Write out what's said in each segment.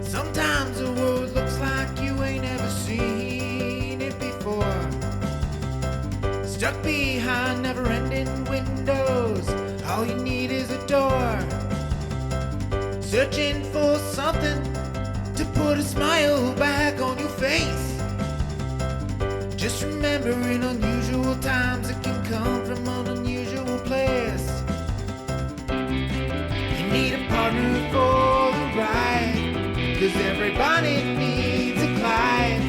Sometimes the world looks like you ain't ever seen it before. Stuck behind never-ending windows, all you need is a door. Searching for something to put a smile back on your face. Just remember, in unusual times, it can come from an unusual place. You need a partner for the ride, 'cause everybody needs a Clyde.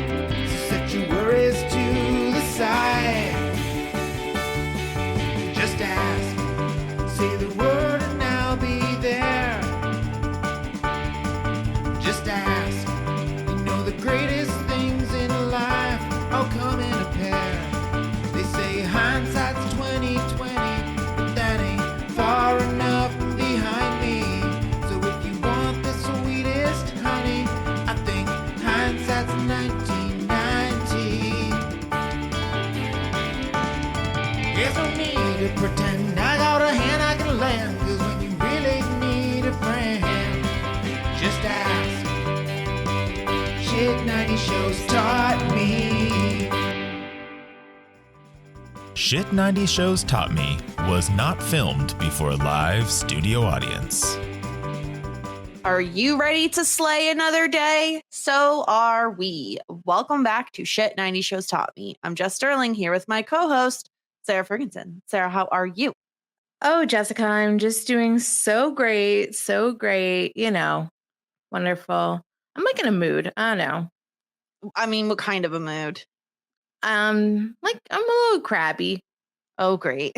So set your worries to the side. Just ask, say the word and I'll be there. Just ask, you know the greatest things in life all come in a pair. They say hindsight's 20/20, but that ain't far enough behind me. So if you want the sweetest honey, I think hindsight's 1990. There's no need to pretend I got a hand I can lend, 'cause when you really need a friend, just ask. Shit 90 shows taught me. Shit 90 Shows Taught Me was not filmed before a live studio audience. Are you ready to slay another day? So are we. Welcome back to Shit 90 Shows Taught Me. I'm Jess Sterling here with my co-host, Sara Fergenson. Sara, how are you? Oh, Jessica, I'm just doing so great. You know, wonderful. I'm like in a mood. I don't know. I mean, what kind of a mood? Like I'm a little crabby. Oh, great.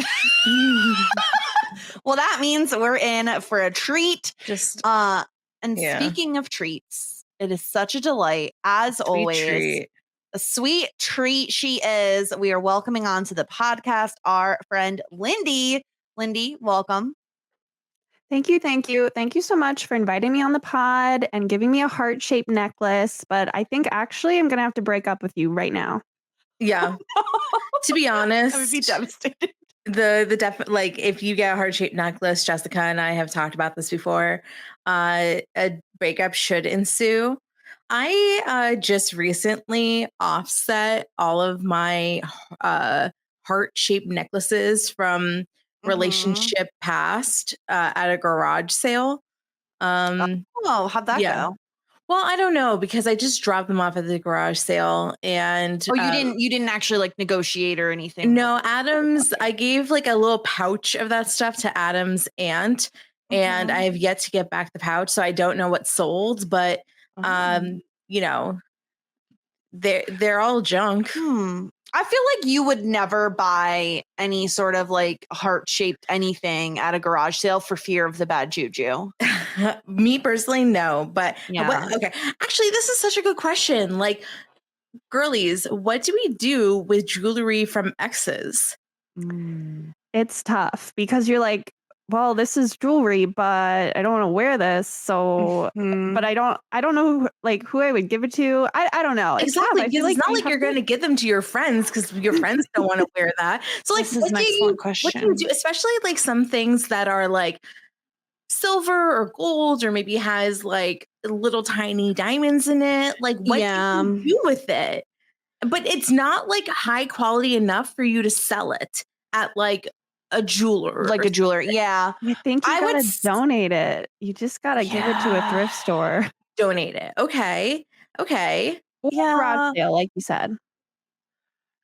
Well, that means we're in for a treat. Speaking of treats, it is such a delight, as always. Treat. A sweet treat she is. We are welcoming onto the podcast our friend Lindy. Lindy, welcome. Thank you. Thank you so much for inviting me on the pod and giving me a heart-shaped necklace. But I think actually I'm going to have to break up with you right now. Yeah. To be honest, I would be devastated. Like if you get a heart-shaped necklace, Jessica and I have talked about this before, a breakup should ensue. I just recently offset all of my heart-shaped necklaces from relationship past at a garage sale. How'd that go? Well, I don't know, because I just dropped them off at the garage sale, and you didn't actually like negotiate or anything. No, Adam's. I gave like a little pouch of that stuff to Adam's aunt, and I have yet to get back the pouch, so I don't know what sold, but you know, they're all junk. I feel like you would never buy any sort of like heart-shaped anything at a garage sale for fear of the bad juju. Me personally, no. But yeah. Okay. Actually, this is such a good question. Like, girlies, what do we do with jewelry from exes? It's tough because you're like, well, this is jewelry, but I don't want to wear this. So, but I don't know like who I would give it to. I don't know. Exactly. It's not like you're going to give them to your friends because your friends don't want to wear that. So like, this is an excellent question. What do you do? Especially like some things that are like silver or gold, or maybe has like little tiny diamonds in it. Like what do you do with it? But it's not like high quality enough for you to sell it at like a jeweler. Like a jeweler, yeah. I think you gotta donate it. You just gotta give it to a thrift store. Donate it. Okay. Or garage sale, like you said.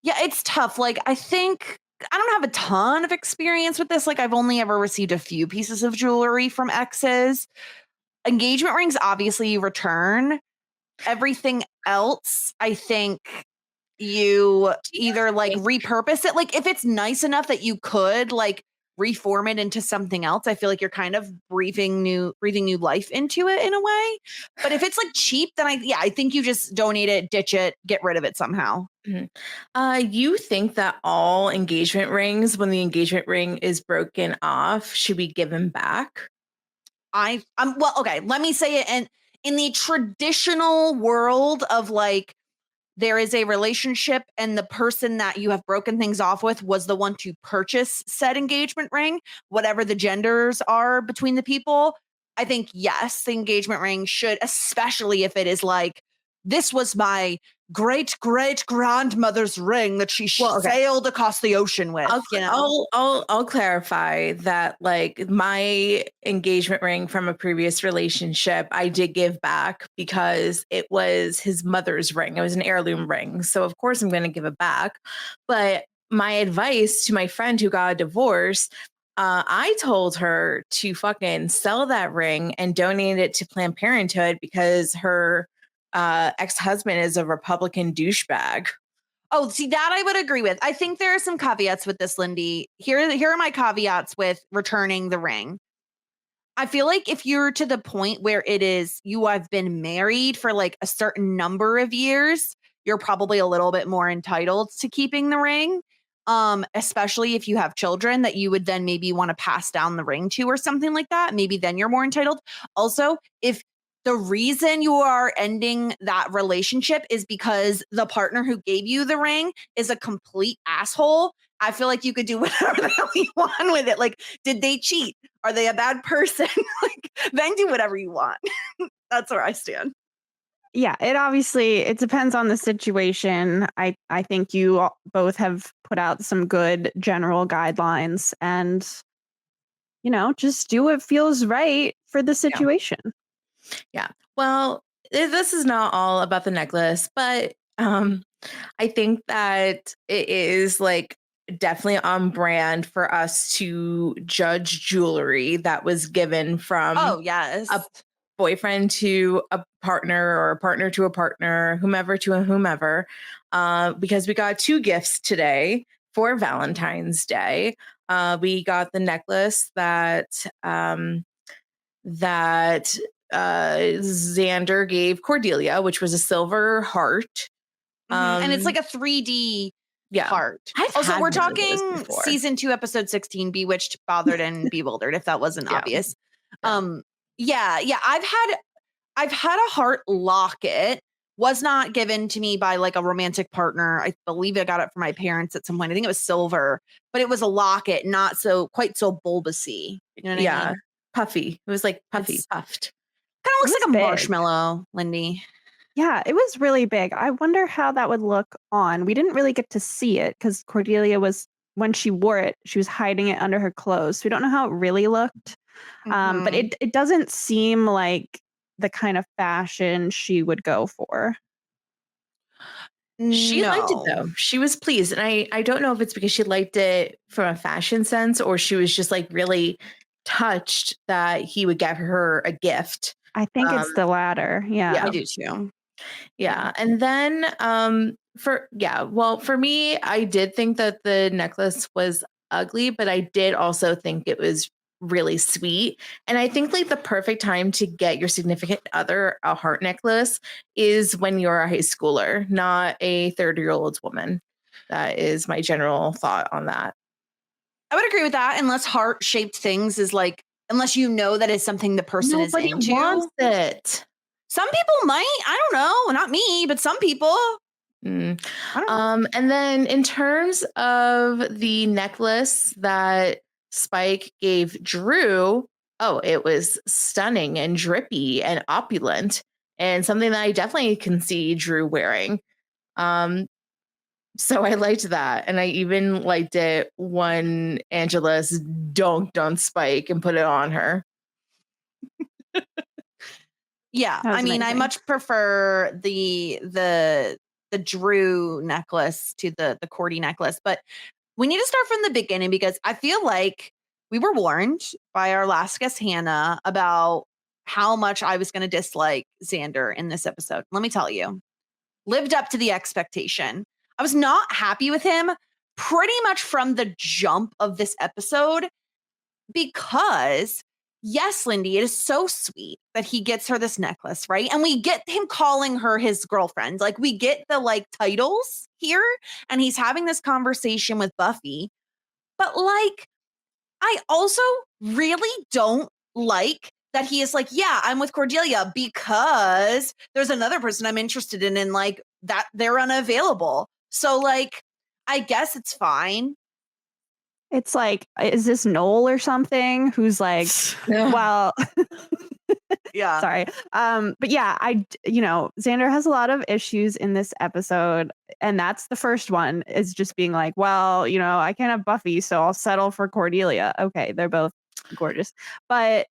Yeah, it's tough. Like I think I don't have a ton of experience with this. Like I've only ever received a few pieces of jewelry from exes. Engagement rings, obviously you return. Everything else, I think you either like repurpose it. Like if it's nice enough that you could like reform it into something else, I feel like you're kind of breathing new life into it in a way. But if it's like cheap, then I think you just donate it, ditch it, get rid of it somehow. You think that all engagement rings, when the engagement ring is broken off, should be given back? Well, okay, let me say it. And in the traditional world of like, there is a relationship and the person that you have broken things off with was the one to purchase said engagement ring, whatever the genders are between the people, I think, yes, the engagement ring should, especially if it is like, this was my great great grandmother's ring that she sailed across the ocean with. I'll clarify that, like, my engagement ring from a previous relationship, I did give back because it was his mother's ring. It was an heirloom ring, so of course I'm going to give it back. But my advice to my friend who got a divorce, I told her to fucking sell that ring and donate it to Planned Parenthood because her ex-husband is a Republican douchebag. Oh, see, that I would agree with. I think there are some caveats with this, Lindy. Here are my caveats with returning the ring. I feel like if you're to the point where it is you have been married for like a certain number of years, you're probably a little bit more entitled to keeping the ring. Especially if you have children that you would then maybe want to pass down the ring to or something like that. Maybe then you're more entitled. Also, if the reason you are ending that relationship is because the partner who gave you the ring is a complete asshole, I feel like you could do whatever the hell you want with it. Like, did they cheat? Are they a bad person? Like, then do whatever you want. That's where I stand. Yeah, it depends on the situation. I think you both have put out some good general guidelines, and just do what feels right for the situation. Yeah. Well, this is not all about the necklace, but I think that it is like definitely on brand for us to judge jewelry that was given from a boyfriend to a partner or a partner to a partner, whomever to a whomever, because we got 2 gifts today for Valentine's Day. We got the necklace that Xander gave Cordelia, which was a silver heart. And it's like a 3D heart. Also, we're talking season 2, episode 16, Bewitched, Bothered, and Bewildered, if that wasn't obvious. Yeah. I've had a heart locket. Was not given to me by like a romantic partner. I believe I got it from my parents at some point. I think it was silver, but it was a locket, not quite so bulbousy. You know what I mean? Puffy. It was like puffy, puffed. Kind of looks like a marshmallow, Lindy. Yeah, it was really big. I wonder how that would look on. We didn't really get to see it because Cordelia when she wore it, she was hiding it under her clothes. So we don't know how it really looked. But it doesn't seem like the kind of fashion she would go for. She liked it though. She was pleased. And I don't know if it's because she liked it from a fashion sense or she was just like really touched that he would give her a gift. I think it's the latter. Yeah. I do too. Yeah. And then for me, I did think that the necklace was ugly, but I did also think it was really sweet. And I think like the perfect time to get your significant other a heart necklace is when you're a high schooler, not a 30-year-old woman. That is my general thought on that. I would agree with that, unless heart-shaped things is like, unless you know that is something the person is into. Nobody wants it. Some people might. I don't know. Not me, but some people. I don't know. And then in terms of the necklace that Spike gave Drew, it was stunning and drippy and opulent and something that I definitely can see Drew wearing. So I liked that. And I even liked it when Angela dunked on Spike and put it on her. Yeah. I mean, I much prefer the Drew necklace to the Cordy necklace, but we need to start from the beginning because I feel like we were warned by our last guest, Hannah, about how much I was going to dislike Xander in this episode. Let me tell you, lived up to the expectation. I was not happy with him pretty much from the jump of this episode because, yes, Lindy, it is so sweet that he gets her this necklace, right? And we get him calling her his girlfriend. Like, we get the like titles here, and he's having this conversation with Buffy. But like, I also really don't like that he is like, yeah, I'm with Cordelia because there's another person I'm interested in, and like that they're unavailable. So like, I guess it's fine. It's like, is this Noel or something? Who's like, well, Yeah. Sorry. But yeah, Xander has a lot of issues in this episode. And that's the first one, is just being like, well, I can't have Buffy, so I'll settle for Cordelia. Okay, they're both gorgeous. But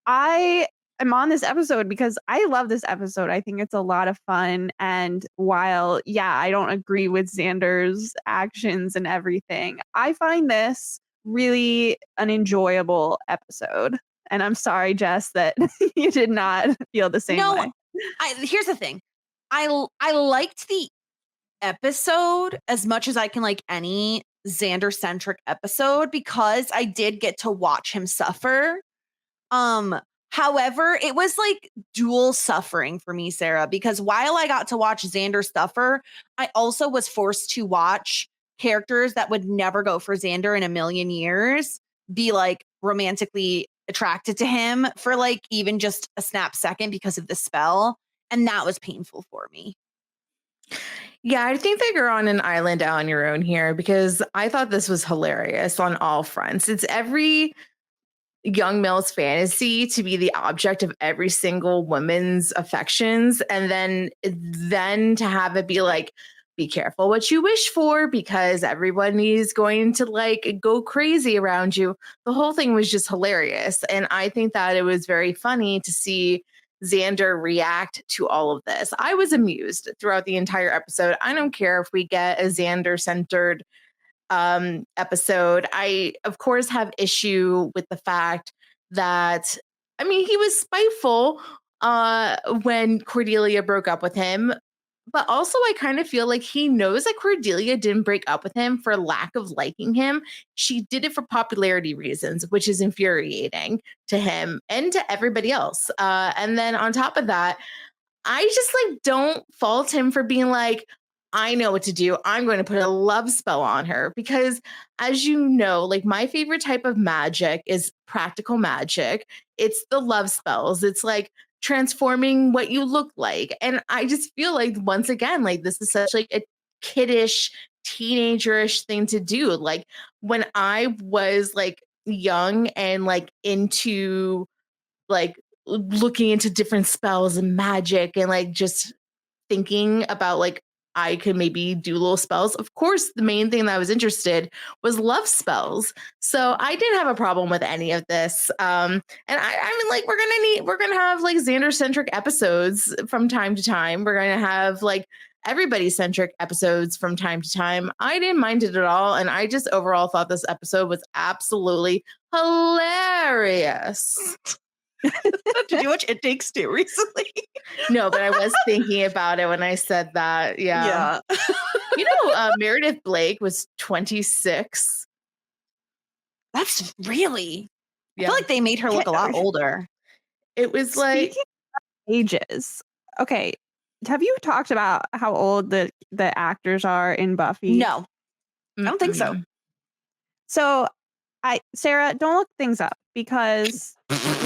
I am on this episode because I love this episode. I think it's a lot of fun. And while, I don't agree with Xander's actions and everything, I find this really an enjoyable episode. And I'm sorry, Jess, that you did not feel the same way. Here's the thing. I liked the episode as much as I can like any Xander-centric episode, because I did get to watch him suffer. However, it was like dual suffering for me, Sarah, because while I got to watch Xander suffer, I also was forced to watch characters that would never go for Xander in a million years be like romantically attracted to him for like even just a snap second because of the spell. And that was painful for me. Yeah, I think that you're on an island out on your own here, because I thought this was hilarious on all fronts. It's every young male's fantasy to be the object of every single woman's affections, and then to have it be like, be careful what you wish for, because everyone is going to like go crazy around you. The whole thing was just hilarious. And I think that it was very funny to see Xander react to all of this. I was amused throughout the entire episode. I don't care if we get a Xander-centered episode. I, of course, have issue with the fact that, he was spiteful when Cordelia broke up with him. But also, I kind of feel like he knows that Cordelia didn't break up with him for lack of liking him. She did it for popularity reasons, which is infuriating to him and to everybody else. And then on top of that, I just like don't fault him for being like, I know what to do. I'm going to put a love spell on her, because as you know, like my favorite type of magic is practical magic. It's the love spells. It's like transforming what you look like. And I just feel like, once again, like this is such like a kiddish, teenagerish thing to do. Like when I was like young and like into like looking into different spells and magic and like just thinking about like I could maybe do little spells. Of course, the main thing that I was interested was love spells. So I didn't have a problem with any of this. And I mean, like we're gonna have like Xander-centric episodes from time to time. We're gonna have like everybody-centric episodes from time to time. I didn't mind it at all, and I just overall thought this episode was absolutely hilarious. Did you watch It Takes Two recently? No, but I was thinking about it when I said that. Yeah. Meredith Blake was 26. That's really. Yeah. I feel like they made her look a lot older. It was like Speaking of ages. Okay, have you talked about how old the actors are in Buffy? No, I don't think so. So, Sarah, don't look things up, because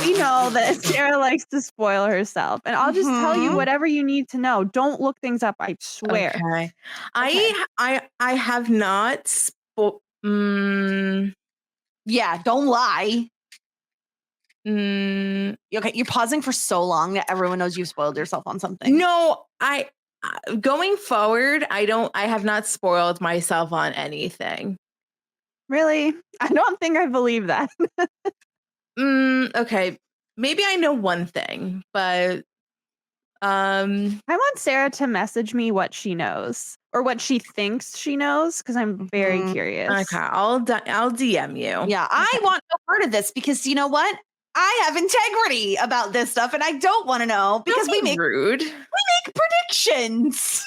we know that Sarah likes to spoil herself, and I'll just tell you whatever you need to know. Don't look things up. I swear. Okay. I have not. Yeah, don't lie. Okay, you're pausing for so long that everyone knows you've spoiled yourself on something. No, going forward, I have not spoiled myself on anything. Really? I don't think I believe that. Okay. Maybe I know one thing, but I want Sarah to message me what she knows or what she thinks she knows, because I'm very curious. Okay, I'll DM you. Yeah, I want no part of this, because you know what? I have integrity about this stuff, and I don't want to know, because we make predictions.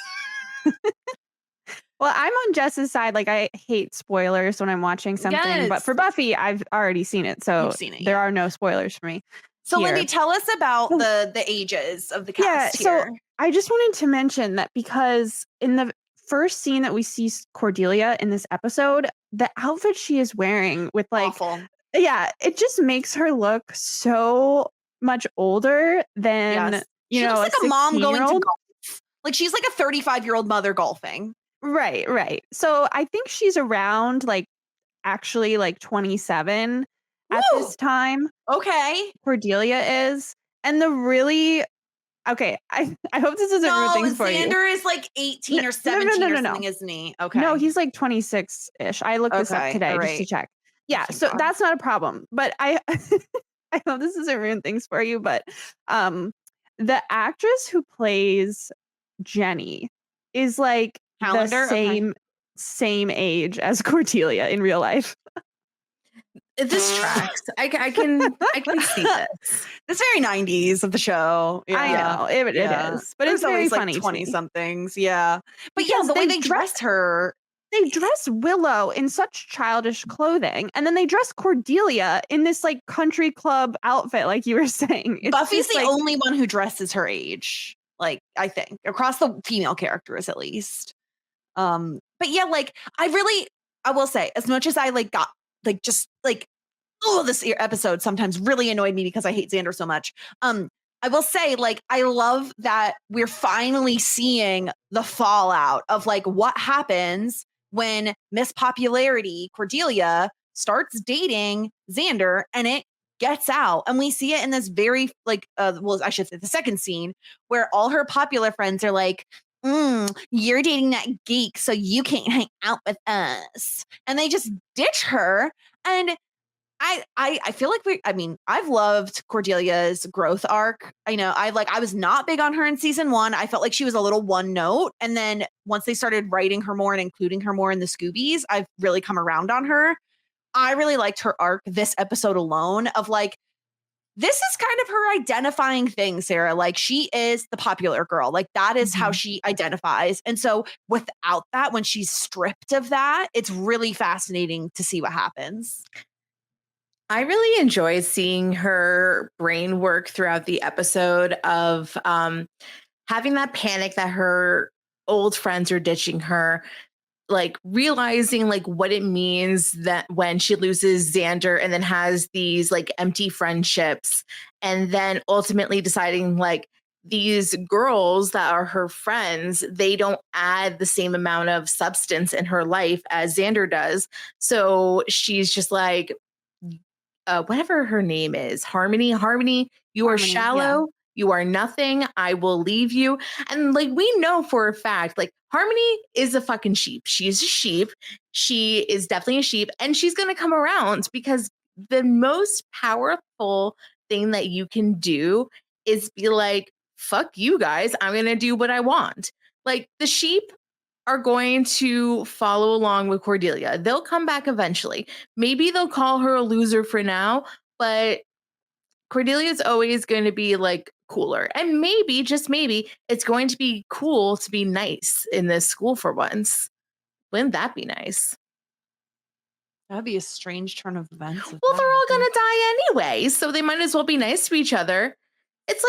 Well, I'm on Jess's side. Like, I hate spoilers when I'm watching something, but for Buffy, I've already seen it, so there are no spoilers for me. So, Lindy, tell us about the ages of the cast here. So I just wanted to mention that, because in the first scene that we see Cordelia in this episode, the outfit she is wearing with like, awful. Yeah, it just makes her look so much older than, she looks like a mom going to golf. Like she's like a 35-year-old mother golfing. Right. So I think she's around like actually like 27 at this time. Okay. Cordelia is. And the really okay, I hope this doesn't ruin things for you. Xander is like 18 or 17 or something, isn't he? Okay. No, he's like 26-ish. I looked this up today just to check. Yeah, so that's not a problem. But I I hope this doesn't ruin things for you, but the actress who plays Jenny is like the same age as Cordelia in real life. This tracks. I can see this. It's very 90s of the show. Yeah. I know it is, but it's very funny. 20 somethings, yeah. But yeah, the way they dress her. They dress Willow in such childish clothing, and then they dress Cordelia in this like country club outfit, like you were saying. Buffy's the only one who dresses her age, like I think across the female characters at least. But yeah, like I will say, as much as I got this episode sometimes really annoyed me because I hate Xander so much. I will say, I love that we're finally seeing the fallout of what happens when Miss Popularity, Cordelia, starts dating Xander and it gets out. And we see it in this very, I should say the second scene where all her popular friends are like, you're dating that geek, so you can't hang out with us. And they just ditch her. And I feel like I've loved Cordelia's growth arc. I know I was not big on her in season 1. I felt like she was a little one note. And then once they started writing her more and including her more in the Scoobies, I've really come around on her. I really liked her arc this episode alone of this is kind of her identifying thing, Sarah. She is the popular girl. That is how she identifies. And so without that, when she's stripped of that, it's really fascinating to see what happens. I really enjoy seeing her brain work throughout the episode of having that panic that her old friends are ditching her, realizing what it means that when she loses Xander and then has these empty friendships, and then ultimately deciding these girls that are her friends, they don't add the same amount of substance in her life as Xander does. So she's just whatever her name is, Harmony, you are shallow. Yeah. You are nothing. I will leave you. And we know for a fact, Harmony is a fucking sheep. She's a sheep. She is definitely a sheep. And she's going to come around because the most powerful thing that you can do is be fuck you guys. I'm going to do what I want. The sheep are going to follow along with Cordelia. They'll come back eventually. Maybe they'll call her a loser for now, but Cordelia is always going to be cooler. And maybe, just maybe, it's going to be cool to be nice in this school for once. Wouldn't that be nice? That'd be a strange turn of events. Well, they're all going to die anyway, so they might as well be nice to each other. It's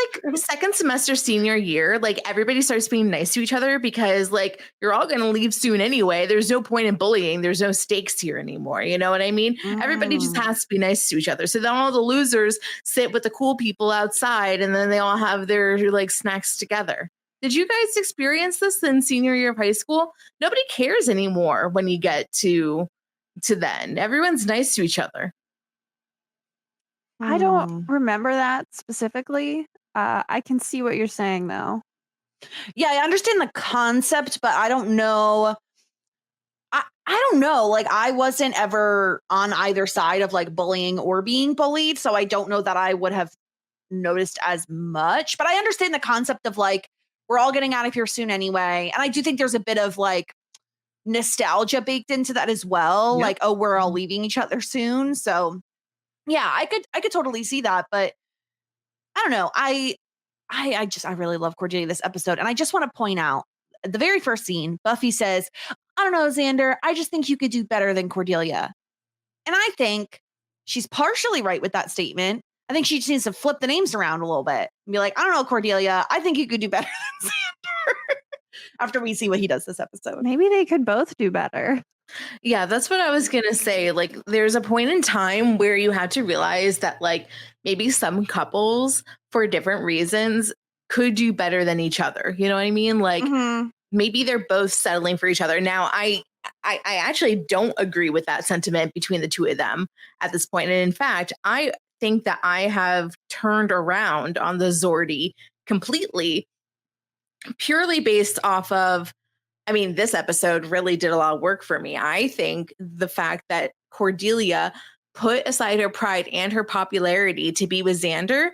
second semester senior year. Everybody starts being nice to each other because you're all going to leave soon anyway. There's no point in bullying. There's no stakes here anymore. You know what I mean? Everybody just has to be nice to each other. So then all the losers sit with the cool people outside and then they all have their snacks together. Did you guys experience this in senior year of high school? Nobody cares anymore when you get to then. Everyone's nice to each other. I don't remember that specifically. I can see what you're saying, though. Yeah, I understand the concept, but I don't know. I don't know. I wasn't ever on either side of bullying or being bullied, so I don't know that I would have noticed as much. But I understand the concept of we're all getting out of here soon anyway, and I do think there's a bit of nostalgia baked into that as well. Yep. We're all leaving each other soon, so. Yeah, I could totally see that, but I don't know. I really love Cordelia this episode, and I just want to point out the very first scene. Buffy says, "I don't know, Xander. I just think you could do better than Cordelia," and I think she's partially right with that statement. I think she just needs to flip the names around a little bit and be like, "I don't know, Cordelia. I think you could do better than Xander." After we see what he does this episode, maybe they could both do better. Yeah, that's what I was going to say. There's a point in time where you have to realize that maybe some couples for different reasons could do better than each other. You know what I mean? Maybe they're both settling for each other. Now, I actually don't agree with that sentiment between the two of them at this point. And in fact, I think that I have turned around on the Zordy completely, purely based off of, I mean, this episode really did a lot of work for me. I think the fact that Cordelia put aside her pride and her popularity to be with Xander,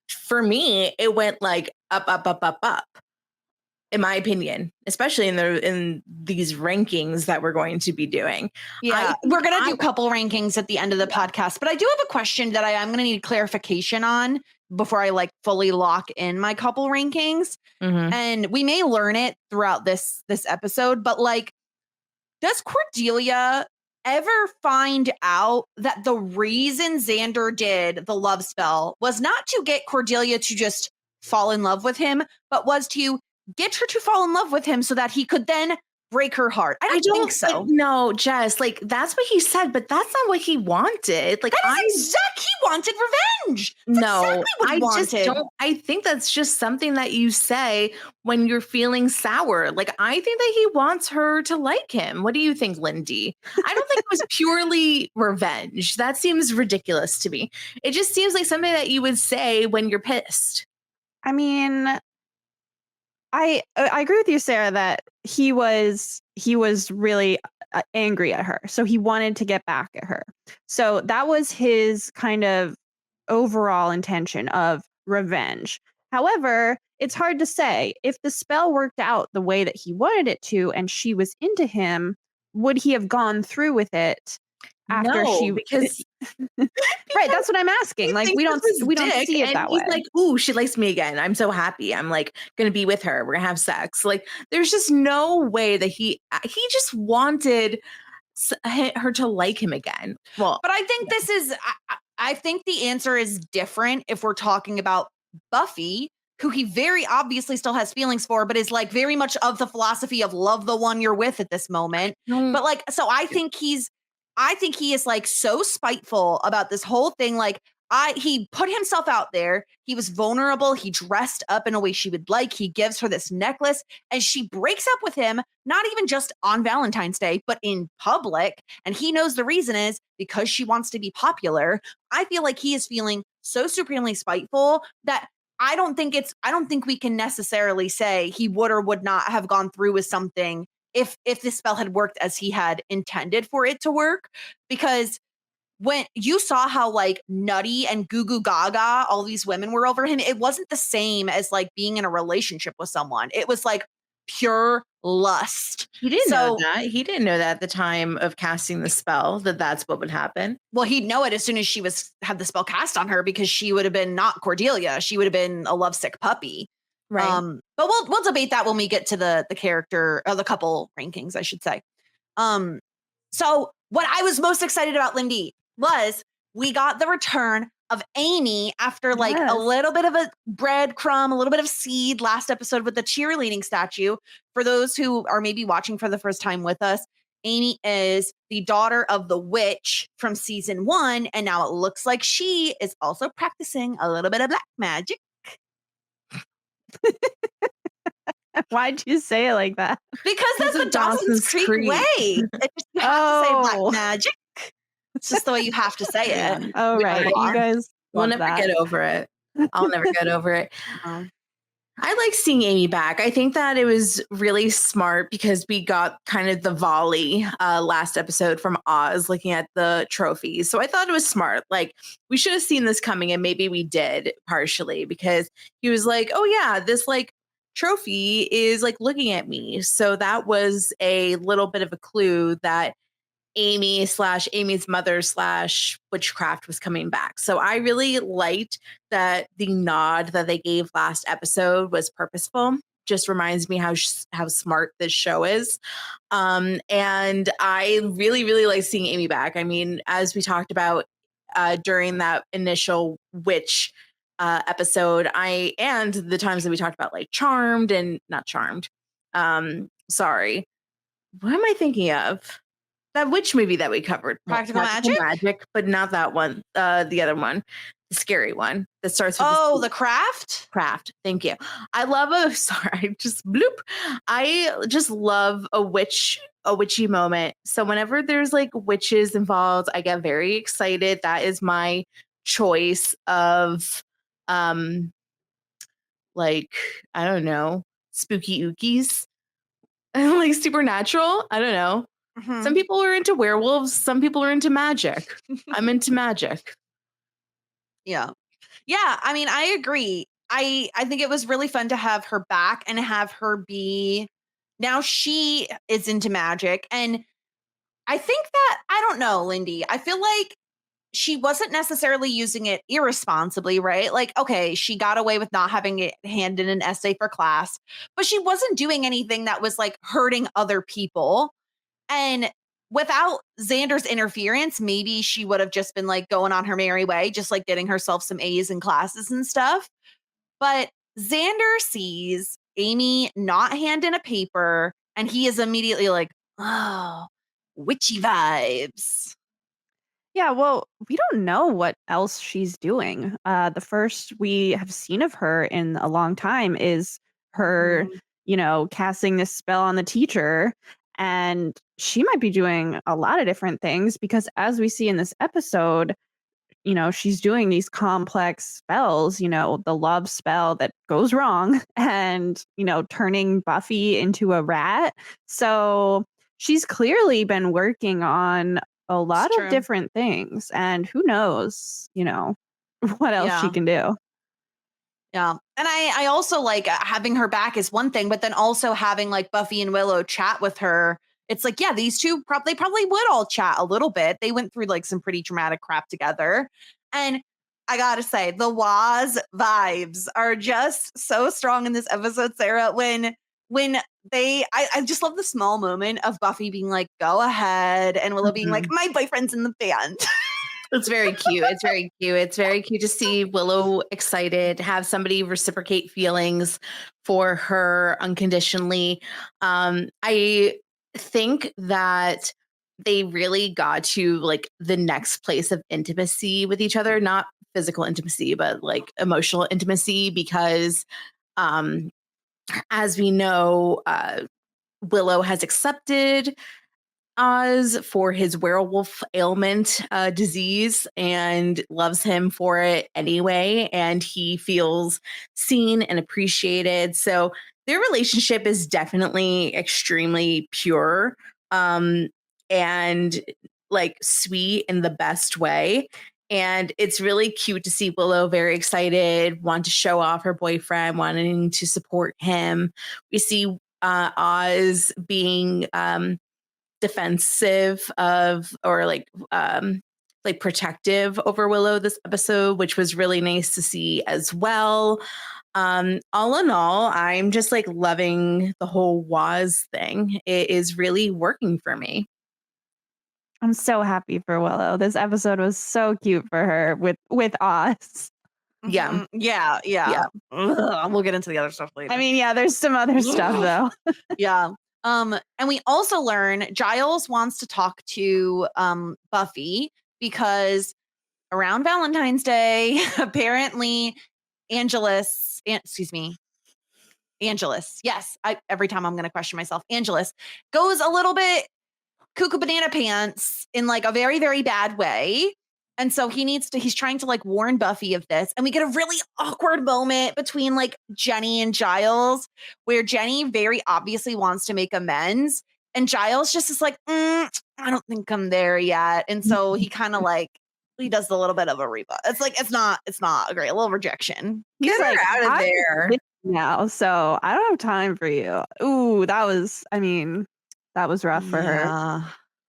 for me, it went like up, up, up, up, up. In my opinion, especially in these rankings that we're going to be doing. Yeah, we're going to do couple rankings at the end of the podcast, but I do have a question that I'm going to need clarification on before I like fully lock in my couple rankings. And we may learn it throughout this episode, but like, does Cordelia ever find out that the reason Xander did the love spell was not to get Cordelia to just fall in love with him, but was to get her to fall in love with him so that he could then break her heart? I don't think so. No, Jess, like that's what he said, but that's not what he wanted. Like he wanted revenge. That's exactly what he wanted. I think that's just something that you say when you're feeling sour. Like I think that he wants her to like him. What do you think, Lindy? I don't think it was purely revenge. That seems ridiculous to me. It just seems like something that you would say when you're pissed. I mean, I agree with you, Sarah, that he was really angry at her. So he wanted to get back at her. So that was his kind of overall intention of revenge. However, it's hard to say if the spell worked out the way that he wanted it to and she was into him, would he have gone through with it after because right, that's what I'm asking. Like we don't see it that way. He's like, ooh, she likes me again. I'm so happy. I'm like gonna be with her. We're gonna have sex. Like there's just no way that he just wanted her to like him again. Well, but I think this is I think the answer is different if we're talking about Buffy, who he very obviously still has feelings for, but is like very much of the philosophy of love the one you're with at this moment. But like, so I think he is like so spiteful about this whole thing. Like he put himself out there. He was vulnerable. He dressed up in a way she would like. He gives her this necklace and she breaks up with him, not even just on Valentine's Day, but in public. And he knows the reason is because she wants to be popular. I feel like he is feeling so supremely spiteful that I don't think we can necessarily say he would or would not have gone through with something if this spell had worked as he had intended for it to work. Because when you saw how like nutty and goo goo gaga all these women were over him, it wasn't the same as like being in a relationship with someone. It was like pure lust. He didn't know that. He didn't know that at the time of casting the spell that's what would happen. Well, he'd know it as soon as she had the spell cast on her, because she would have been not Cordelia. She would have been a lovesick puppy. Right. But we'll debate that when we get to the character or the couple rankings, I should say. So what I was most excited about, Lindy, was we got the return of Amy after like a little bit of a breadcrumb, a little bit of seed last episode with the cheerleading statue. For those who are maybe watching for the first time with us, Amy is the daughter of the witch from season 1. And now it looks like she is also practicing a little bit of black magic. Why'd you say it like that? Because that's the Dawson's Creek way. You have to say black magic. It's just the way you have to say it. Oh, right. You guys will never get over it. I'll never get over it. I like seeing Amy back. I think that it was really smart because we got kind of the volley last episode from Oz looking at the trophies. So I thought it was smart. Like we should have seen this coming, and maybe we did partially, because he was like, oh yeah, this like trophy is like looking at me. So that was a little bit of a clue that Amy's mother / witchcraft was coming back. So I really liked that the nod that they gave last episode was purposeful. Just reminds me how smart this show is. And I really, really like seeing Amy back. I mean, as we talked about during that initial witch episode, and the times that we talked about like Charmed and not Charmed. Sorry. What am I thinking of? That witch movie that we covered. Practical Magic, but not that one. The other one, the scary one that starts with The Craft. Craft. Thank you. I love I just love a witchy moment. So whenever there's like witches involved, I get very excited. That is my choice of like, I don't know, spooky ookies, like supernatural. I don't know. Mhm. Some people are into werewolves. Some people are into magic. I'm into magic. Yeah. Yeah, I mean, I agree. I think it was really fun to have her back and have her be now she is into magic. And I think that I don't know, Lindy. I feel like she wasn't necessarily using it irresponsibly, right? Like, okay, she got away with not having it hand in an essay for class, but she wasn't doing anything that was like hurting other people. And without Xander's interference, maybe she would have just been like going on her merry way, just like getting herself some A's in classes and stuff. But Xander sees Amy not hand in a paper, and he is immediately like, oh, witchy vibes. Yeah, well, we don't know what else she's doing. The first we have seen of her in a long time is her, casting this spell on the teacher. And she might be doing a lot of different things because, as we see in this episode, she's doing these complex spells, the love spell that goes wrong and, turning Buffy into a rat. So she's clearly been working on a lot of true. different things. And who knows, what else she Yeah. can do. Yeah. And I also like having her back is one thing, but then also having like Buffy and Willow chat with her. It's like, yeah, these two they probably would all chat a little bit. They went through like some pretty dramatic crap together. And I gotta say, the Waz vibes are just so strong in this episode, Sarah. When I just love the small moment of Buffy being like, go ahead, and Willow being like, my boyfriend's in the band. It's very cute. It's very cute. It's very cute to see Willow excited, have somebody reciprocate feelings for her unconditionally. I think that they really got to like the next place of intimacy with each other, not physical intimacy, but like emotional intimacy, because as we know, Willow has accepted Oz for his werewolf ailment disease and loves him for it anyway. And he feels seen and appreciated. So their relationship is definitely extremely pure and like sweet in the best way. And it's really cute to see Willow very excited, want to show off her boyfriend, wanting to support him. We see Oz being defensive of or like protective over Willow this episode, which was really nice to see as well. All in all, I'm just like loving the whole Waz thing. It is really working for me. I'm so happy for Willow. This episode was so cute for her with Oz. Yeah. Yeah. Ugh, we'll get into the other stuff later. I mean, yeah, there's some other stuff though. Yeah. And we also learn Giles wants to talk to Buffy because around Valentine's Day, apparently Angelus, yes, every time I'm gonna question myself, Angelus goes a little bit cuckoo banana pants in like a very, very bad way. And so he's trying to like warn Buffy of this. And we get a really awkward moment between like Jenny and Giles, where Jenny very obviously wants to make amends. And Giles just is like, I don't think I'm there yet. And so he kind of like, he does a little bit of a rebut. It's like, it's not a great, a little rejection. Get her out of "I'm there. busy now, so I don't have time for you." Ooh, that was rough for her. Yeah.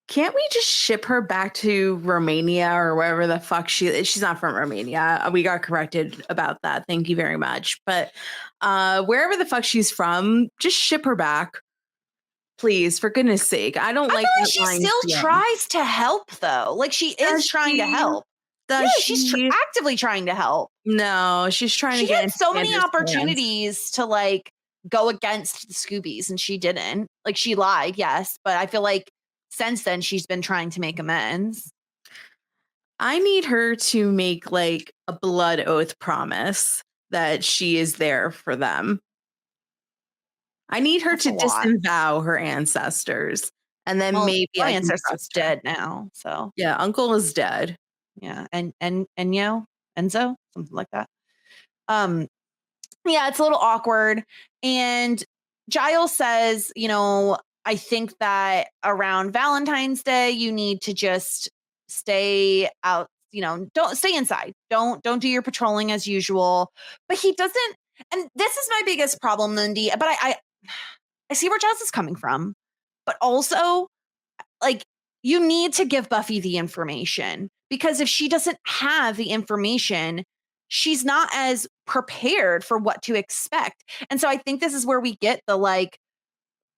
Can't we just ship her back to Romania or wherever the fuck she's not from Romania. We got corrected about that. Thank you very much. But wherever the fuck she's from, just ship her back. Please, for goodness sake. I don't like that she line still feeling. tries to help though. Like she is trying to help. She's actively trying to help. No, she's trying to She get had so many Xander's opportunities to like go against the Scoobies and she didn't. Like she lied, yes, but I feel like since then she's been trying to make amends. I need her to make like a blood oath promise that she is there for them. I need her to disavow her ancestors. And then maybe my ancestor's dead now. So yeah, Uncle is dead. Yeah. And Enzo, something like that. Yeah, it's a little awkward. And Giles says, I think that around Valentine's Day, you need to just stay out, don't stay inside. Don't do your patrolling as usual. But he doesn't, and this is my biggest problem, Lindy. But I see where Giles is coming from. But also, like, you need to give Buffy the information, because if she doesn't have the information, she's not as prepared for what to expect. And so I think this is where we get the, like,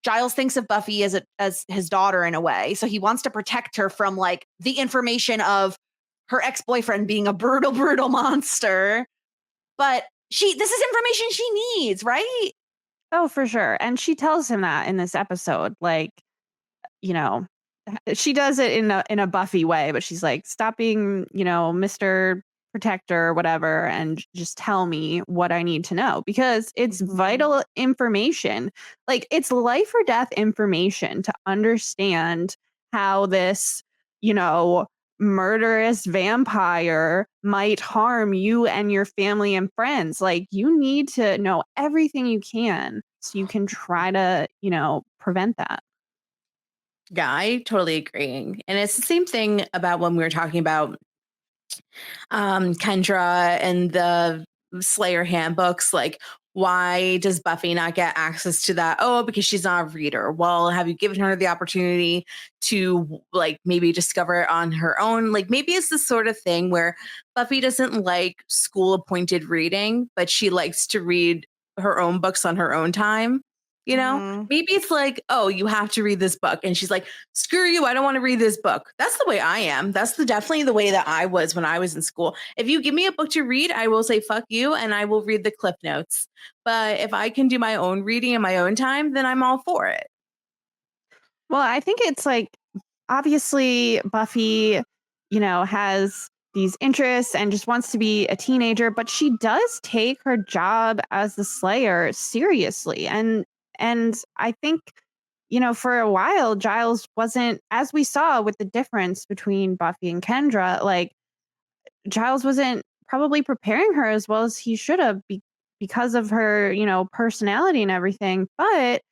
Giles thinks of Buffy as his daughter in a way. So he wants to protect her from, like, the information of her ex-boyfriend being a brutal, brutal monster. But this is information she needs, right? Oh, for sure. And she tells him that in this episode, like, she does it in a Buffy way, but she's like, stop being, Mr. Protector or whatever, and just tell me what I need to know, because it's vital information. Like, it's life or death information to understand how this, murderous vampire might harm you and your family and friends. Like, you need to know everything you can so you can try to, prevent that. Yeah, I totally agree. And it's the same thing about when we were talking about Kendra and the Slayer handbooks. Like, why does Buffy not get access to that? Oh, because she's not a reader. Well, have you given her the opportunity to, like, maybe discover it on her own? Like, maybe it's the sort of thing where Buffy doesn't like school appointed reading, but she likes to read her own books on her own time. Maybe it's like, oh, you have to read this book. And she's like, screw you, I don't want to read this book. That's the way I am. That's definitely the way that I was when I was in school. If you give me a book to read, I will say, fuck you, and I will read the cliff notes. But if I can do my own reading in my own time, then I'm all for it. Well, I think it's like, obviously Buffy, has these interests and just wants to be a teenager, but she does take her job as the Slayer seriously. And I think, for a while, Giles wasn't, as we saw with the difference between Buffy and Kendra, like, Giles wasn't probably preparing her as well as he should have because of her, personality and everything. But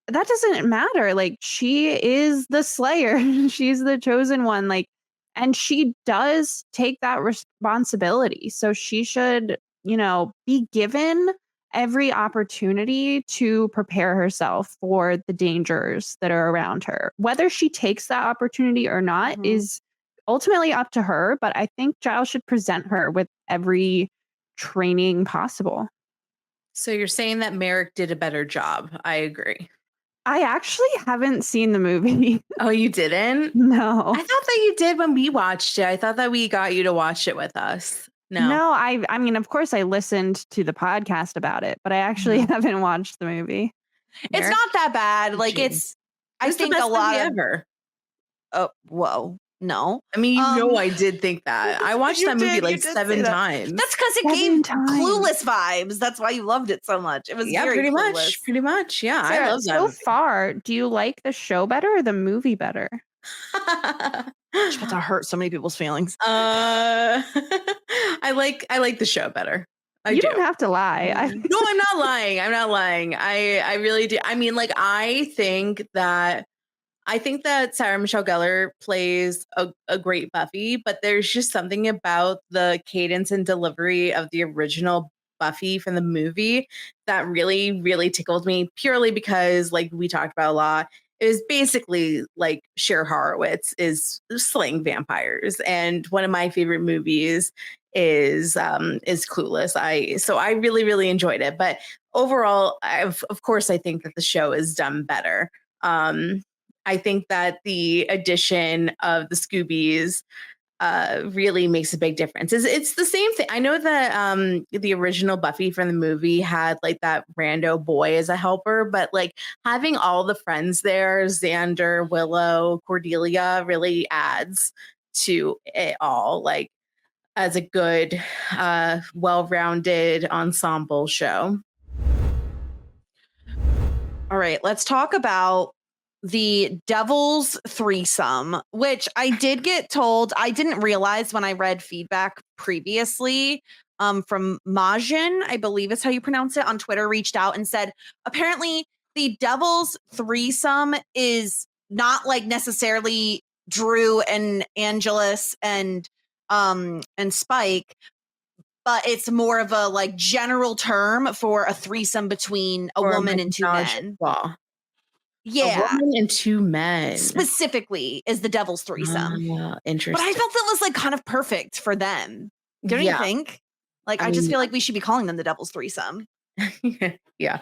that doesn't matter. Like, she is the Slayer. She's the chosen one. Like, and she does take that responsibility. So she should, be given every opportunity to prepare herself for the dangers that are around her. Whether she takes that opportunity or not is ultimately up to her. But I think Giles should present her with every training possible. So you're saying that Merrick did a better job. I agree. I actually haven't seen the movie. Oh, you didn't? No. I thought that you did when we watched it. I thought that we got you to watch it with us. No, I mean, of course I listened to the podcast about it, but I actually haven't watched the movie. It's not that bad. Like, I think a lot ever. Oh, whoa. No. I mean, I did think that. I watched that movie like 7 times. That's because it gave Clueless vibes. That's why you loved it so much. It was very pretty Clueless. Pretty much. Yeah, Sarah, I love that. So far, do you like the show better or the movie better? It's about to hurt so many people's feelings. I like the show better. You don't have to lie. No, I'm not lying. I'm not lying. I really do. I mean, like, I think that Sarah Michelle Gellar plays a great Buffy, but there's just something about the cadence and delivery of the original Buffy from the movie that really, really tickled me, purely because, like we talked about a lot, it was basically like Cher Horowitz is slaying vampires. And one of my favorite movies is Clueless. So I really, really enjoyed it. But overall, of course, I think that the show is done better. I think that the addition of the Scoobies really makes a big difference. It's the same thing. I know that the original Buffy from the movie had like that rando boy as a helper, but like having all the friends there, Xander, Willow, Cordelia, really adds to it all, like as a good, well-rounded ensemble show. All right, let's talk about the Devil's Threesome, which I did get told, I didn't realize when I read feedback previously, from Majin, I believe is how you pronounce it, on Twitter, reached out and said, apparently the Devil's Threesome is not like necessarily Drew and Angelus and Spike, but it's more of a like general term for a threesome between a woman and two men. Yeah. A woman and two men. Specifically is the Devil's Threesome. Interesting. But I felt that was like kind of perfect for them. Don't you think? Like, I just feel like we should be calling them the Devil's Threesome. Yeah.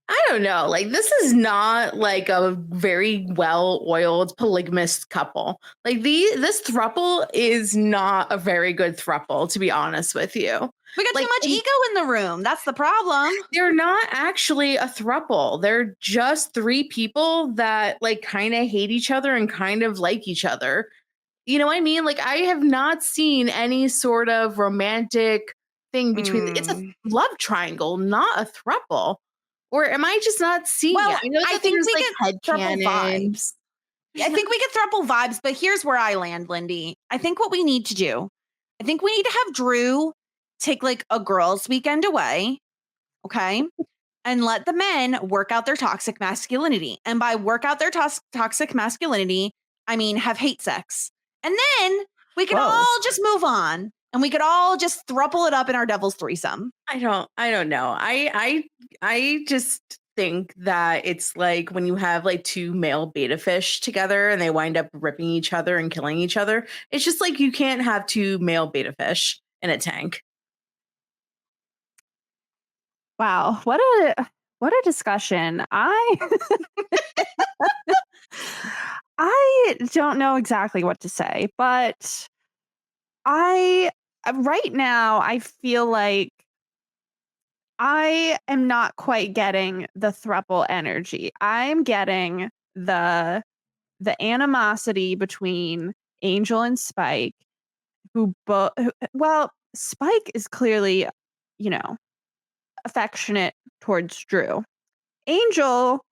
I don't know. Like, this is not like a very well-oiled polygamous couple. Like, this throuple is not a very good throuple, to be honest with you. We got like, too much ego in the room. That's the problem. They're not actually a throuple. They're just three people that like kind of hate each other and kind of like each other. You know what I mean? Like, I have not seen any sort of romantic thing between. It's a love triangle, not a throuple. Or am I just not seeing it? I think we get throuple vibes. I think we get throuple vibes, but here's where I land, Lindy. I think what we need to do, I think we need to have Drew take like a girls' weekend away, okay? And let the men work out their toxic masculinity. And by work out their toxic masculinity, I mean have hate sex. And then we can all just move on. And we could all just throuple it up in our Devil's Threesome. I don't know. I just think that it's like when you have like two male beta fish together and they wind up ripping each other and killing each other. It's just like you can't have two male beta fish in a tank. Wow, what a discussion. I don't know exactly what to say, but right now, I feel like I am not quite getting the throuple energy. I'm getting the animosity between Angel and Spike, well, Spike is clearly, affectionate towards Drew. Angel,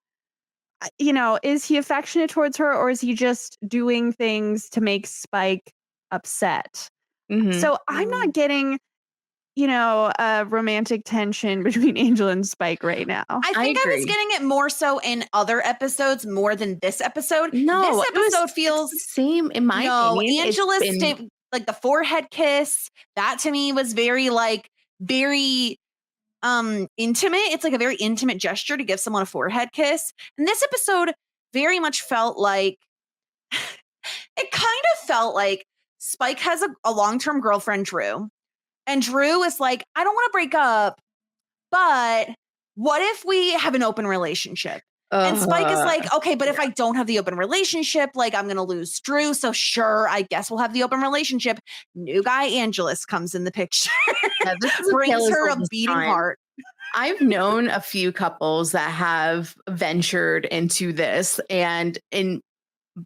is he affectionate towards her, or is he just doing things to make Spike upset? Mm-hmm. So I'm not getting, a romantic tension between Angel and Spike right now. I think I was getting it more so in other episodes more than this episode. No, this episode feels the same in my opinion. Angela's like the forehead kiss. That to me was very intimate. It's like a very intimate gesture to give someone a forehead kiss. And this episode very much felt like it kind of felt like Spike has a long-term girlfriend, Drew. And Drew is like, I don't want to break up, but what if we have an open relationship? And Spike is like, okay, but if I don't have the open relationship, like I'm going to lose Drew. So sure, I guess we'll have the open relationship. New guy Angelus comes in the picture. Yeah, brings her a beating heart. I've known a few couples that have ventured into this, and in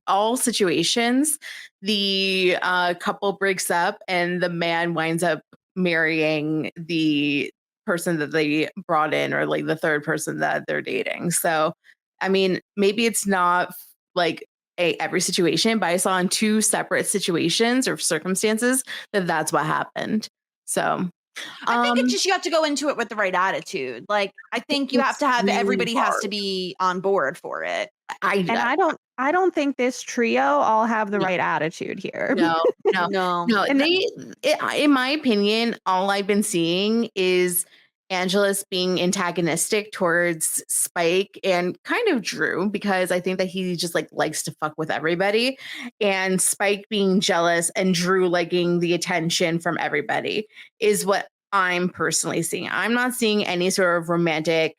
all situations, the couple breaks up and the man winds up marrying the person that they brought in, or like the third person that they're dating. So, I mean, maybe it's not like every situation, but I saw in two separate situations or circumstances that's what happened. So I think it's just you have to go into it with the right attitude. Like, I think you have to have everybody has to be on board for it. I don't think this trio all have the right attitude here. No. And in my opinion, all I've been seeing is Angelus being antagonistic towards Spike and kind of Drew, because I think that he just like likes to fuck with everybody, and Spike being jealous and Drew liking the attention from everybody is what I'm personally seeing. I'm not seeing any sort of romantic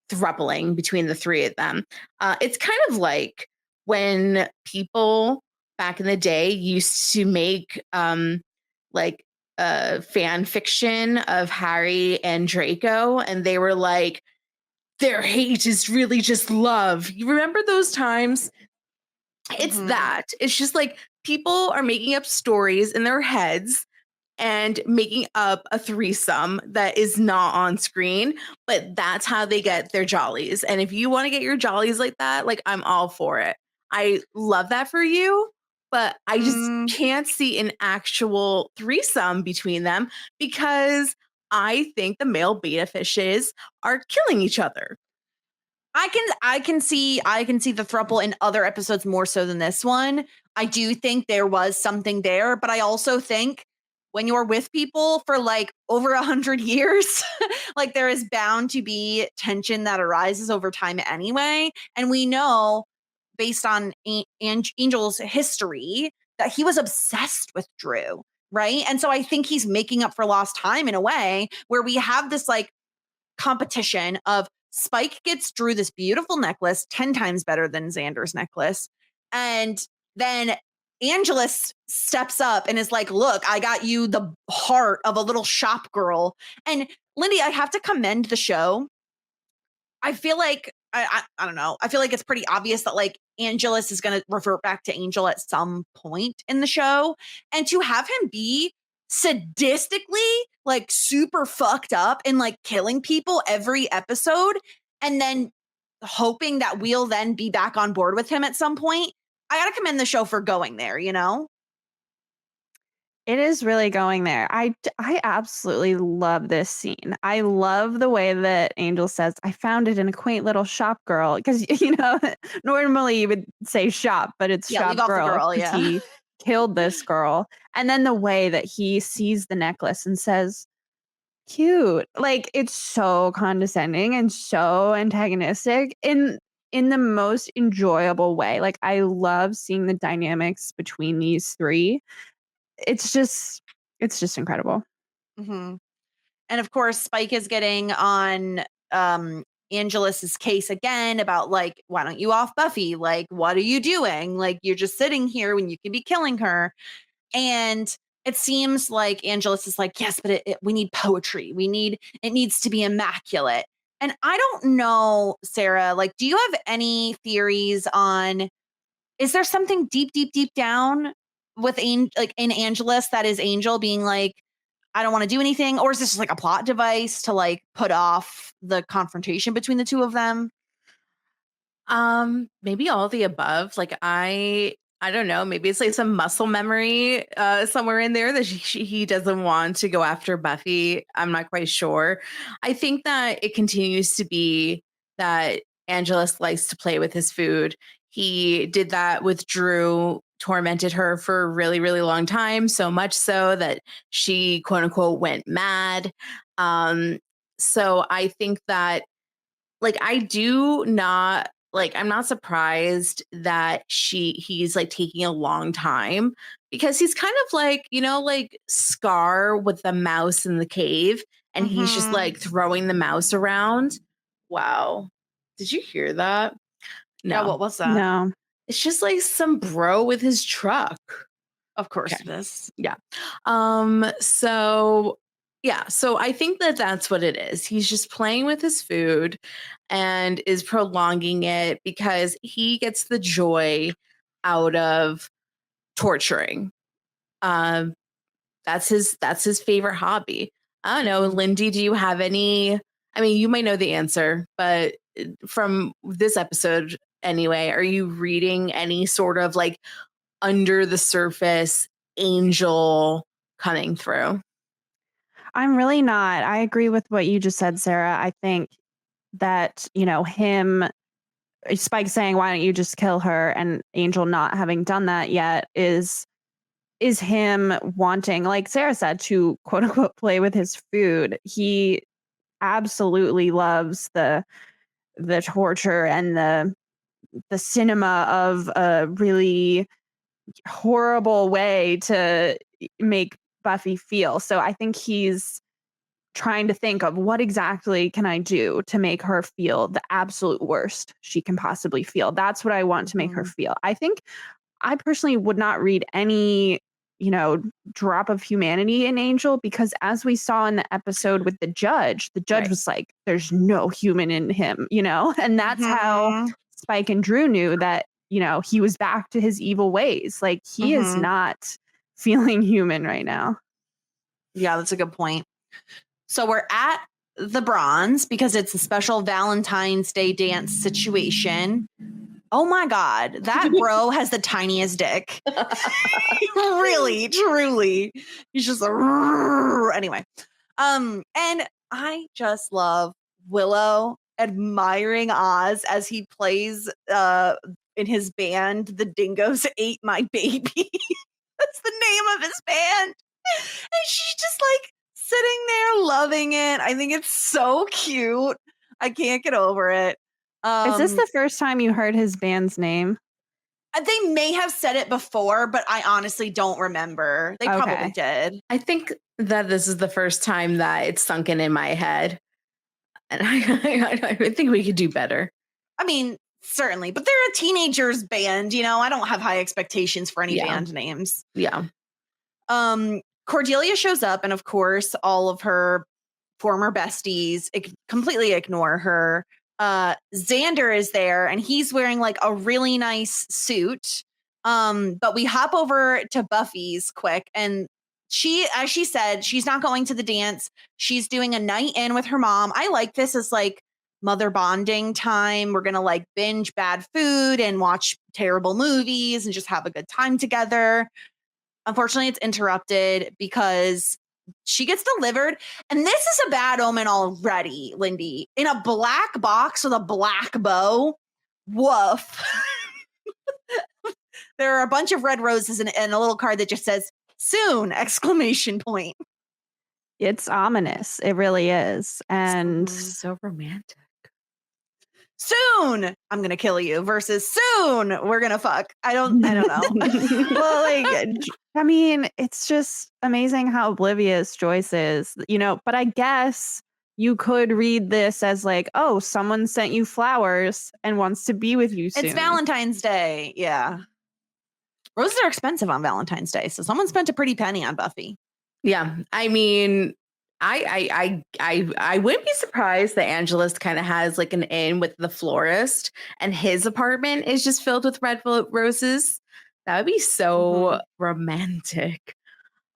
throupling between the three of them. It's kind of like when people back in the day used to make like fan fiction of Harry and Draco, and they were like, their hate is really just love. You remember those times? It's that. It's just like people are making up stories in their heads and making up a threesome that is not on screen, but that's how they get their jollies. And if you want to get your jollies like that, like I'm all for it. I love that for you, but I just can't see an actual threesome between them because I think the male beta fishes are killing each other. I can see the throuple in other episodes more so than this one. I do think there was something there, but I also think when you're with people for like over 100 years, like there is bound to be tension that arises over time anyway. And we know based on Angel's history that he was obsessed with Drew, right? And so I think he's making up for lost time in a way where we have this like competition of Spike gets Drew this beautiful necklace, 10 times better than Xander's necklace. And then Angelus steps up and is like, look, I got you the heart of a little shop girl. And Lindy, I have to commend the show. I feel like, I don't know. I feel like it's pretty obvious that like Angelus is going to revert back to Angel at some point in the show. And to have him be sadistically like super fucked up and like killing people every episode and then hoping that we'll then be back on board with him at some point. I gotta commend the show for going there, you know? It is really going there. I absolutely love this scene. I love the way that Angel says, I found it in a quaint little shop girl. Because, you know, normally you would say shop, but it's shop girl. Yeah. He killed this girl. And then the way that he sees the necklace and says, cute. Like, it's so condescending and so antagonistic in the most enjoyable way. Like, I love seeing the dynamics between these three. It's just incredible. Mm-hmm. And of course, Spike is getting on Angelus's case again about like, why don't you off Buffy? Like, what are you doing? Like, you're just sitting here when you could be killing her. And it seems like Angelus is like, yes, but we need poetry. It needs to be immaculate. And I don't know, Sarah, like, do you have any theories on, is there something deep down with in Angelus that is Angel being like, I don't want to do anything? Or is this just like a plot device to like put off the confrontation between the two of them? Maybe all the above. Like I don't know. Maybe it's like some muscle memory somewhere in there that he doesn't want to go after Buffy. I'm not quite sure. I think that it continues to be that Angelus likes to play with his food. He did that with Drew, tormented her for a really, really long time, so much so that she, quote unquote, went mad. So I think that, like, I'm not surprised that he's like taking a long time because he's kind of like, you know, like Scar with the mouse in the cave and he's just like throwing the mouse around. Wow. Did you hear that? No. Yeah, what was that? No. It's just like some bro with his truck. Of course Okay. it is. Yeah. So I think that that's what it is. He's just playing with his food and is prolonging it because he gets the joy out of torturing. That's his favorite hobby. I don't know, Lindy, do you have any? I mean, you might know the answer, but from this episode anyway, are you reading any sort of like under the surface Angel coming through? I'm really not. I agree with what you just said, Sarah. I think that, you know, Spike saying, why don't you just kill her? And Angel not having done that yet is him wanting, like Sarah said, to quote unquote play with his food. He absolutely loves the torture and the cinema of a really horrible way to make Buffy feel. So I think he's trying to think of what exactly can I do to make her feel the absolute worst she can possibly feel. That's what I want to make her feel. I think I personally would not read any, you know, drop of humanity in Angel because as we saw in the episode with the judge Right. was like, there's no human in him, you know, and that's how Spike and Drew knew that, you know, he was back to his evil ways. Like he is not feeling human right now. Yeah, that's a good point. So we're at the Bronze because it's a special Valentine's Day dance situation. Oh my God, that bro has the tiniest dick. Really, truly. He's just anyway. And I just love Willow admiring Oz as he plays in his band, The Dingoes Ate My Baby. That's the name of his band. And she's just like sitting there loving it. I think it's so cute. I can't get over it. Is this the first time you heard his band's name? They may have said it before, but I honestly don't remember. They probably did. I think that this is the first time that it's sunken in my head. And I think we could do better. I mean, certainly, but they're a teenagers band, you know. I don't have high expectations for any band names. Yeah. Cordelia shows up, and of course, all of her former besties completely ignore her. Xander is there, and he's wearing like a really nice suit. But we hop over to Buffy's quick, and as she said, she's not going to the dance. She's doing a night in with her mom. I like this as like mother bonding time. We're gonna like binge bad food and watch terrible movies and just have a good time together. Unfortunately, it's interrupted because she gets delivered. And this is a bad omen already, Lindy. In a black box with a black bow. Woof. There are a bunch of red roses and a little card that just says, soon, ! It's ominous. It really is. And so romantic. Soon I'm gonna kill you versus soon we're gonna fuck. I don't know. Well, like, I mean, it's just amazing how oblivious Joyce is, you know, but I guess you could read this as like, oh, someone sent you flowers and wants to be with you soon. It's Valentine's Day. Yeah. Roses are expensive on Valentine's Day, so someone spent a pretty penny on Buffy. Yeah. I mean, I wouldn't be surprised that Angelus kind of has like an in with the florist and his apartment is just filled with red roses. That would be so romantic.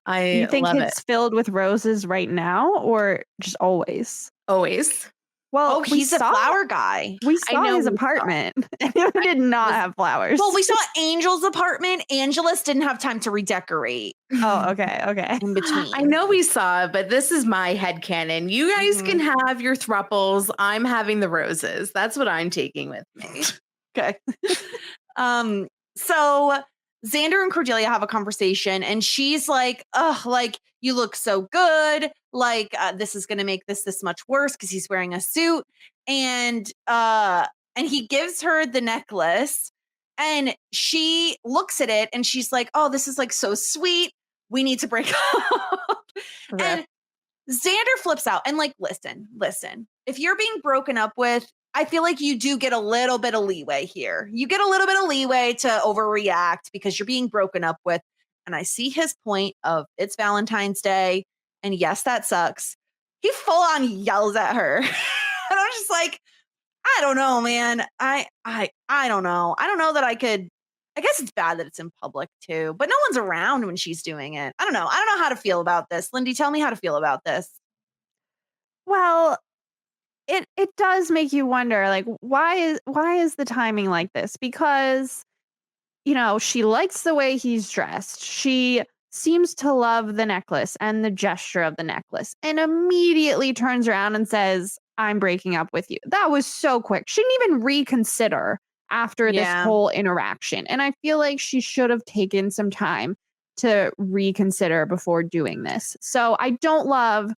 You think it's filled with roses right now or just always? Always. Well, he's a flower guy. We saw his apartment. It did not have flowers. Well, we saw Angel's apartment. Angelus didn't have time to redecorate. Oh, okay. In between. I know we saw it, but this is my headcanon. You guys can have your thruples. I'm having the roses. That's what I'm taking with me. Okay. So Xander and Cordelia have a conversation, and she's like, "Ugh, like you look so good. Like this is going to make this much worse because he's wearing a suit." And he gives her the necklace, and she looks at it, and she's like, "Oh, this is like so sweet. We need to break up." And Xander flips out and like, listen. If you're being broken up with, I feel like you do get a little bit of leeway here. You get a little bit of leeway to overreact because you're being broken up with. And I see his point of it's Valentine's Day. And yes, that sucks. He full on yells at her. And I'm just like, I don't know, man. I don't know. I don't know that I could. I guess it's bad that it's in public too, but no one's around when she's doing it. I don't know. I don't know how to feel about this. Lindy, tell me how to feel about this. Well, it does make you wonder, like, why is the timing like this? Because, you know, she likes the way he's dressed. She seems to love the necklace and the gesture of the necklace, and immediately turns around and says, I'm breaking up with you. That was so quick. She didn't even reconsider after this whole interaction. And I feel like she should have taken some time to reconsider before doing this. So I don't love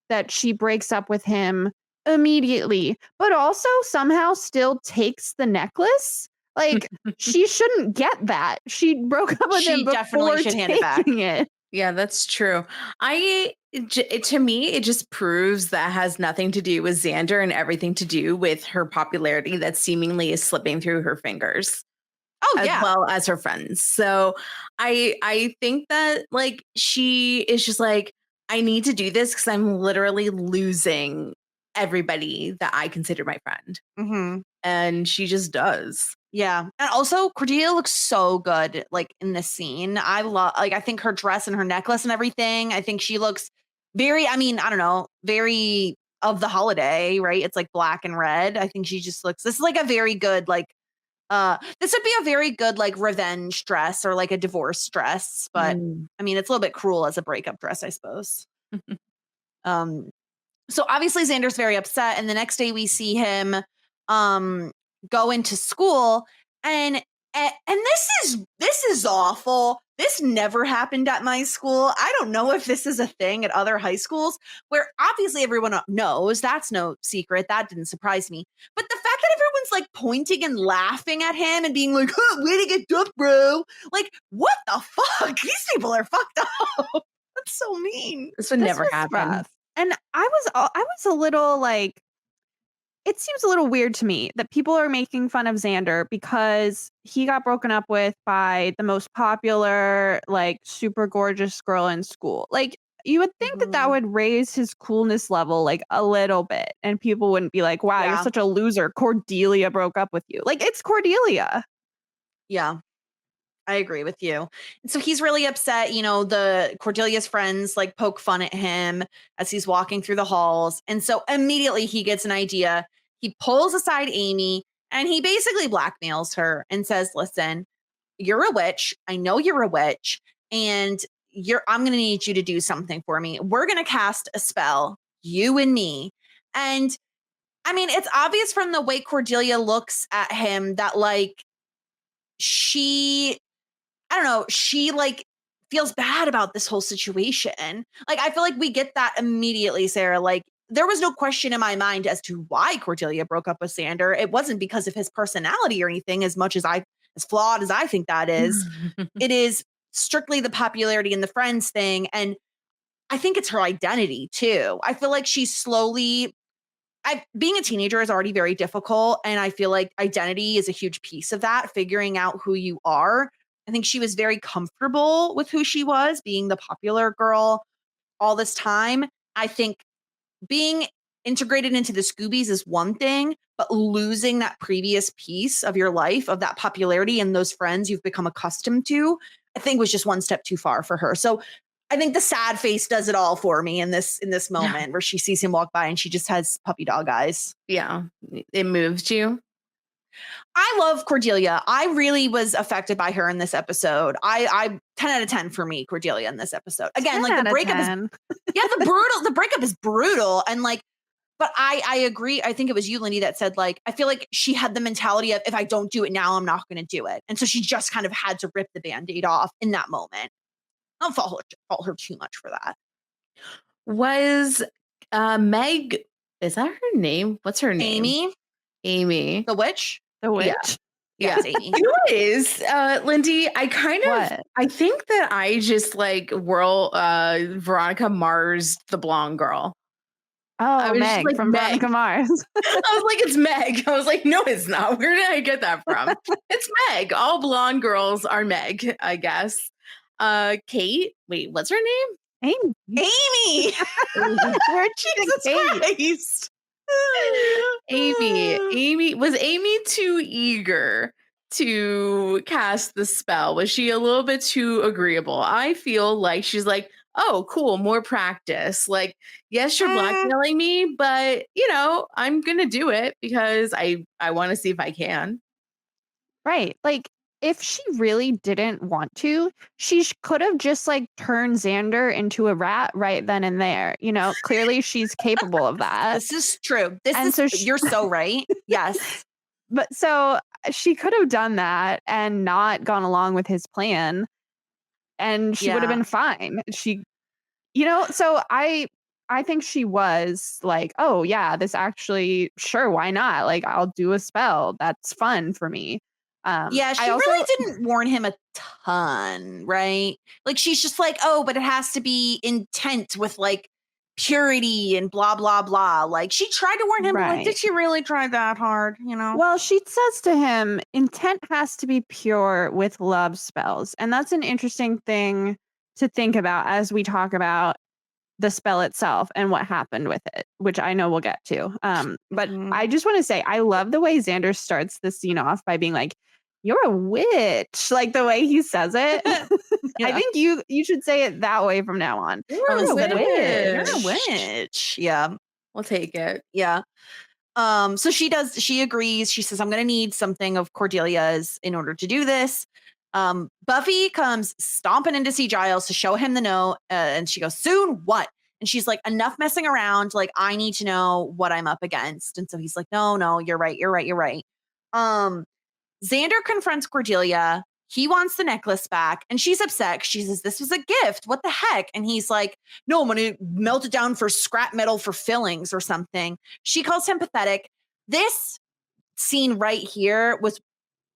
that she breaks up with him immediately, but also somehow still takes the necklace. Like, she shouldn't get that. She broke up with him before definitely should hand it back. Yeah, that's true. To me, it just proves that has nothing to do with Xander and everything to do with her popularity that seemingly is slipping through her fingers. Oh, yeah. As well as her friends. So I think that like she is just like, I need to do this because I'm literally losing everybody that I consider my friend. Mm-hmm. And she just does. Yeah. And also Cordelia looks so good like in this scene. I think her dress and her necklace and everything. I think she looks very, I mean, I don't know, very of the holiday, right? It's like black and red. I think she just looks, this is like a very good, like, this would be a very good like revenge dress or like a divorce dress, but I mean, it's a little bit cruel as a breakup dress, I suppose. Um, so obviously Xander's very upset, and the next day we see him go into school, and this is awful. This never happened at my school. I don't know if this is a thing at other high schools where obviously everyone knows. That's no secret. That didn't surprise me. But the fact that everyone's like pointing and laughing at him and being like, huh, way to get ducked, bro. Like, what the fuck? These people are fucked up. That's so mean. This would never happen. Rough. And I was a little like, it seems a little weird to me that people are making fun of Xander because he got broken up with by the most popular, like super gorgeous girl in school. Like, you would think that would raise his coolness level like a little bit, and people wouldn't be like, wow, you're such a loser. Cordelia broke up with you. Like, it's Cordelia. Yeah. I agree with you. And so he's really upset. You know, the Cordelia's friends like poke fun at him as he's walking through the halls. And so immediately he gets an idea. He pulls aside Amy and he basically blackmails her and says, listen, you're a witch. I know you're a witch, and I'm going to need you to do something for me. We're going to cast a spell, you and me. And I mean, it's obvious from the way Cordelia looks at him that like I don't know, she like feels bad about this whole situation. Like, I feel like we get that immediately, Sarah. Like, there was no question in my mind as to why Cordelia broke up with Xander. It wasn't because of his personality or anything, as much as as flawed as I think that is. It is strictly the popularity and the friends thing. And I think it's her identity too. I feel like she's slowly, being a teenager is already very difficult. And I feel like identity is a huge piece of that, figuring out who you are. I think she was very comfortable with who she was, being the popular girl all this time. I think being integrated into the Scoobies is one thing, but losing that previous piece of your life, of that popularity and those friends you've become accustomed to, I think was just one step too far for her. So I think the sad face does it all for me in this moment where she sees him walk by and she just has puppy dog eyes. Yeah. It moves you. I love Cordelia. I really was affected by her in this episode. I 10 out of 10 for me, Cordelia in this episode. Again, like the breakup is the breakup is brutal. And like, but I agree. I think it was you, Lindy, that said like, I feel like she had the mentality of if I don't do it now, I'm not going to do it. And so she just kind of had to rip the Band-Aid off in that moment. I don't fault her too much for that. Was Meg, is that her name? What's her name? Amy. The witch? The witch. Yeah. Yes, Amy. You know what it is, Lindy? I think that I just like Veronica Mars, the blonde girl. Oh, Meg like, from Veronica Mars. I was like, it's Meg. I was like, no, it's not. Where did I get that from? It's Meg. All blonde girls are Meg, I guess. Kate. Wait, what's her name? Amy. Where'd she get Kate? Amy. Was Amy too eager to cast the spell? Was she a little bit too agreeable? I feel like she's like, oh, cool, more practice. Like, yes, you're blackmailing me, but you know, I'm gonna do it because I want to see if I can. Right. Like, if she really didn't want to, she could have just like turned Xander into a rat right then and there. You know, clearly she's capable of that. This is true. You're so right. Yes. But so she could have done that and not gone along with his plan, and she would have been fine. She, you know, so I think she was like, oh yeah, this actually, sure, why not? Like, I'll do a spell. That's fun for me. Yeah, she really didn't warn him a ton, right? Like, she's just like, oh, but it has to be intent with like purity and blah, blah, blah. Like, she tried to warn him, but like, did she really try that hard? You know? Well, she says to him, intent has to be pure with love spells. And that's an interesting thing to think about as we talk about the spell itself and what happened with it, which I know we'll get to. But I just want to say, I love the way Xander starts the scene off by being like, you're a witch. Like the way he says it. Yeah. I think you should say it that way from now on. You're a Instead of, witch. you're a witch. Yeah. We'll take it. Yeah. So she agrees. She says, I'm going to need something of Cordelia's in order to do this. Buffy comes stomping in to see Giles to show him the note. And she goes, soon what? And she's like, enough messing around. Like, I need to know what I'm up against. And so he's like, no, you're right. Xander confronts Cordelia. He wants the necklace back and she's upset. She says, this was a gift. What the heck? And he's like, no, I'm going to melt it down for scrap metal for fillings or something. She calls him pathetic. This scene right here was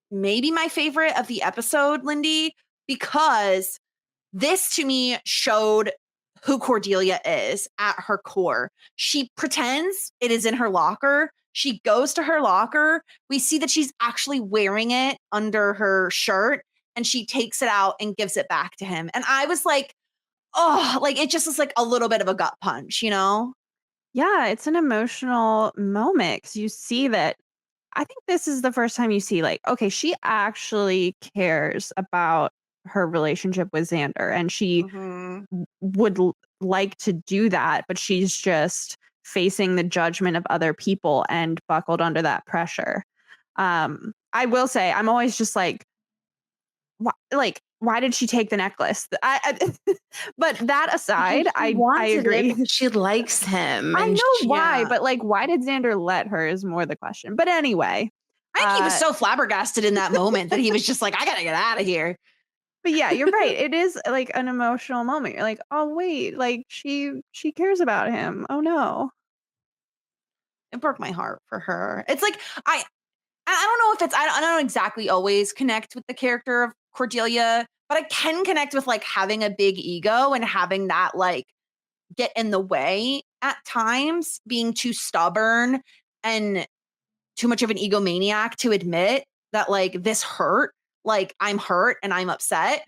maybe my favorite of the episode, Lindy, because this to me showed who Cordelia is at her core. She pretends it is in her locker. She goes to her locker. We see that she's actually wearing it under her shirt and she takes it out and gives it back to him. And I was like, oh, like it just was like a little bit of a gut punch, you know? Yeah, it's an emotional moment because you see that. I think this is the first time you see, like, okay, she actually cares about her relationship with Xander and she would like to do that, but she's just facing the judgment of other people and buckled under that pressure. I will say, I'm always just like, why did she take the necklace? But that aside, I agree. She likes him. I know why, but like, why did Xander let her is more the question. But anyway, I think he was so flabbergasted in that moment that he was just like, I gotta get out of here. But yeah, you're right. It is like an emotional moment. You're like, oh wait, like she cares about him. Oh no. It broke my heart for her. It's like I don't know if it's I don't exactly always connect with the character of Cordelia, but I can connect with like having a big ego and having that like get in the way at times, being too stubborn and too much of an egomaniac to admit that like this hurt, like I'm hurt and I'm upset.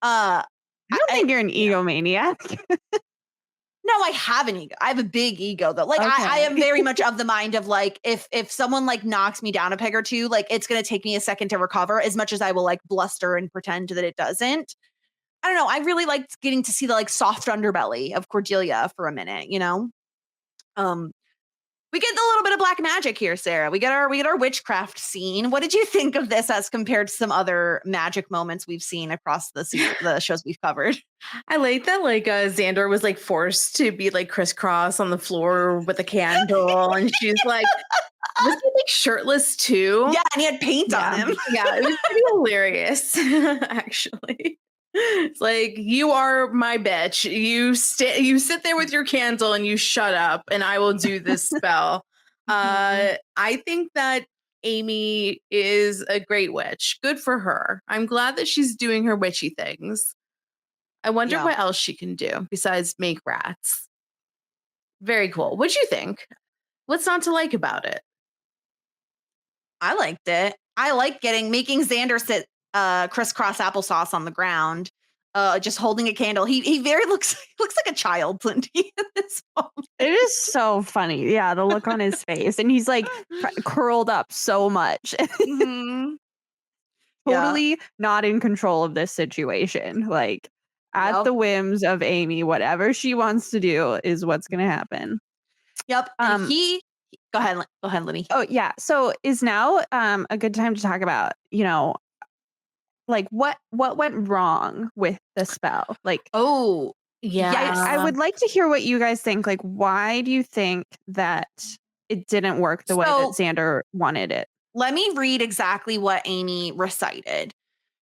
I don't think you're an egomaniac. No, I have an ego. I have a big ego though. Like Okay. I am very much of the mind of like, if someone like knocks me down a peg or two, like it's going to take me a second to recover as much as I will like bluster and pretend that it doesn't. I don't know. I really liked getting to see the like soft underbelly of Cordelia for a minute, you know? We get a little bit of black magic here, Sarah. We get our witchcraft scene. What did you think of this as compared to some other magic moments we've seen across the shows we've covered? I like that like Xander was like forced to be like crisscross on the floor with a candle and she's like, was he like shirtless too? Yeah, and he had paint on him. Yeah, it was pretty hilarious, actually. It's like, you are my bitch. You sit there with your candle and you shut up and I will do this spell. I think that Amy is a great witch. Good for her. I'm glad that she's doing her witchy things. I wonder what else she can do besides make rats. Very cool. What'd you think? What's not to like about it? I liked it. I like making Xander sit crisscross applesauce on the ground, just holding a candle. He very looks like a child, Lindy, at this moment. It is so funny. Yeah, the look on his face. And he's like curled up so much. Totally not in control of this situation. Like at the whims of Amy, whatever she wants to do is what's going to happen. Yep. And go ahead, Libby. Oh yeah. So is now a good time to talk about, you know, like what went wrong with the spell? Like, oh yeah, I would like to hear what you guys think. Like, why do you think that it didn't work the way that Xander wanted it? Let me read exactly what Amy recited.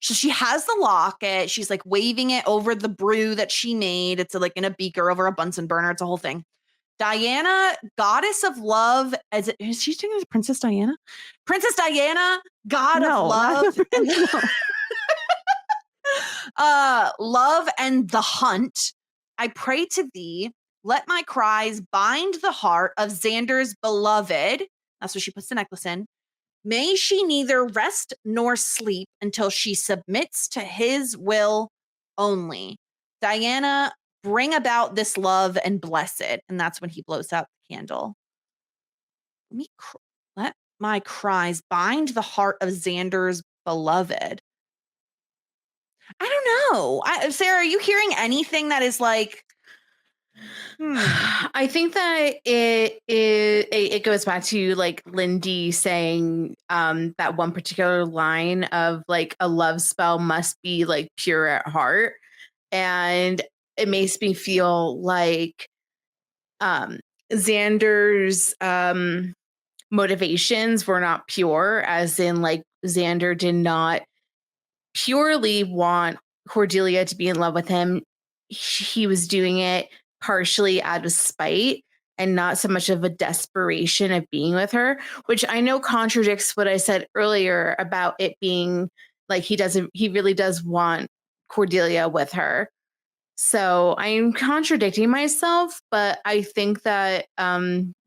So she has the locket. She's like waving it over the brew that she made. It's like in a beaker over a Bunsen burner. It's a whole thing. Diana, goddess of love. Is she talking about Princess Diana? Princess Diana, god of love. Love and the hunt. I pray to thee. Let my cries bind the heart of Xander's beloved. That's what she puts the necklace in. May she neither rest nor sleep until she submits to his will only. Diana, bring about this love and bless it. And that's when he blows out the candle. Let my cries bind the heart of Xander's beloved. I don't know. Sarah, are you hearing anything that is like, I think that it goes back to like Lindy saying that one particular line of like a love spell must be like pure at heart, and it makes me feel like Xander's motivations were not pure, as in like Xander did not purely want Cordelia to be in love with him. He was doing it partially out of spite and not so much of a desperation of being with her, which I know contradicts what I said earlier about it being like he really does want Cordelia with her. So I'm contradicting myself, but I think that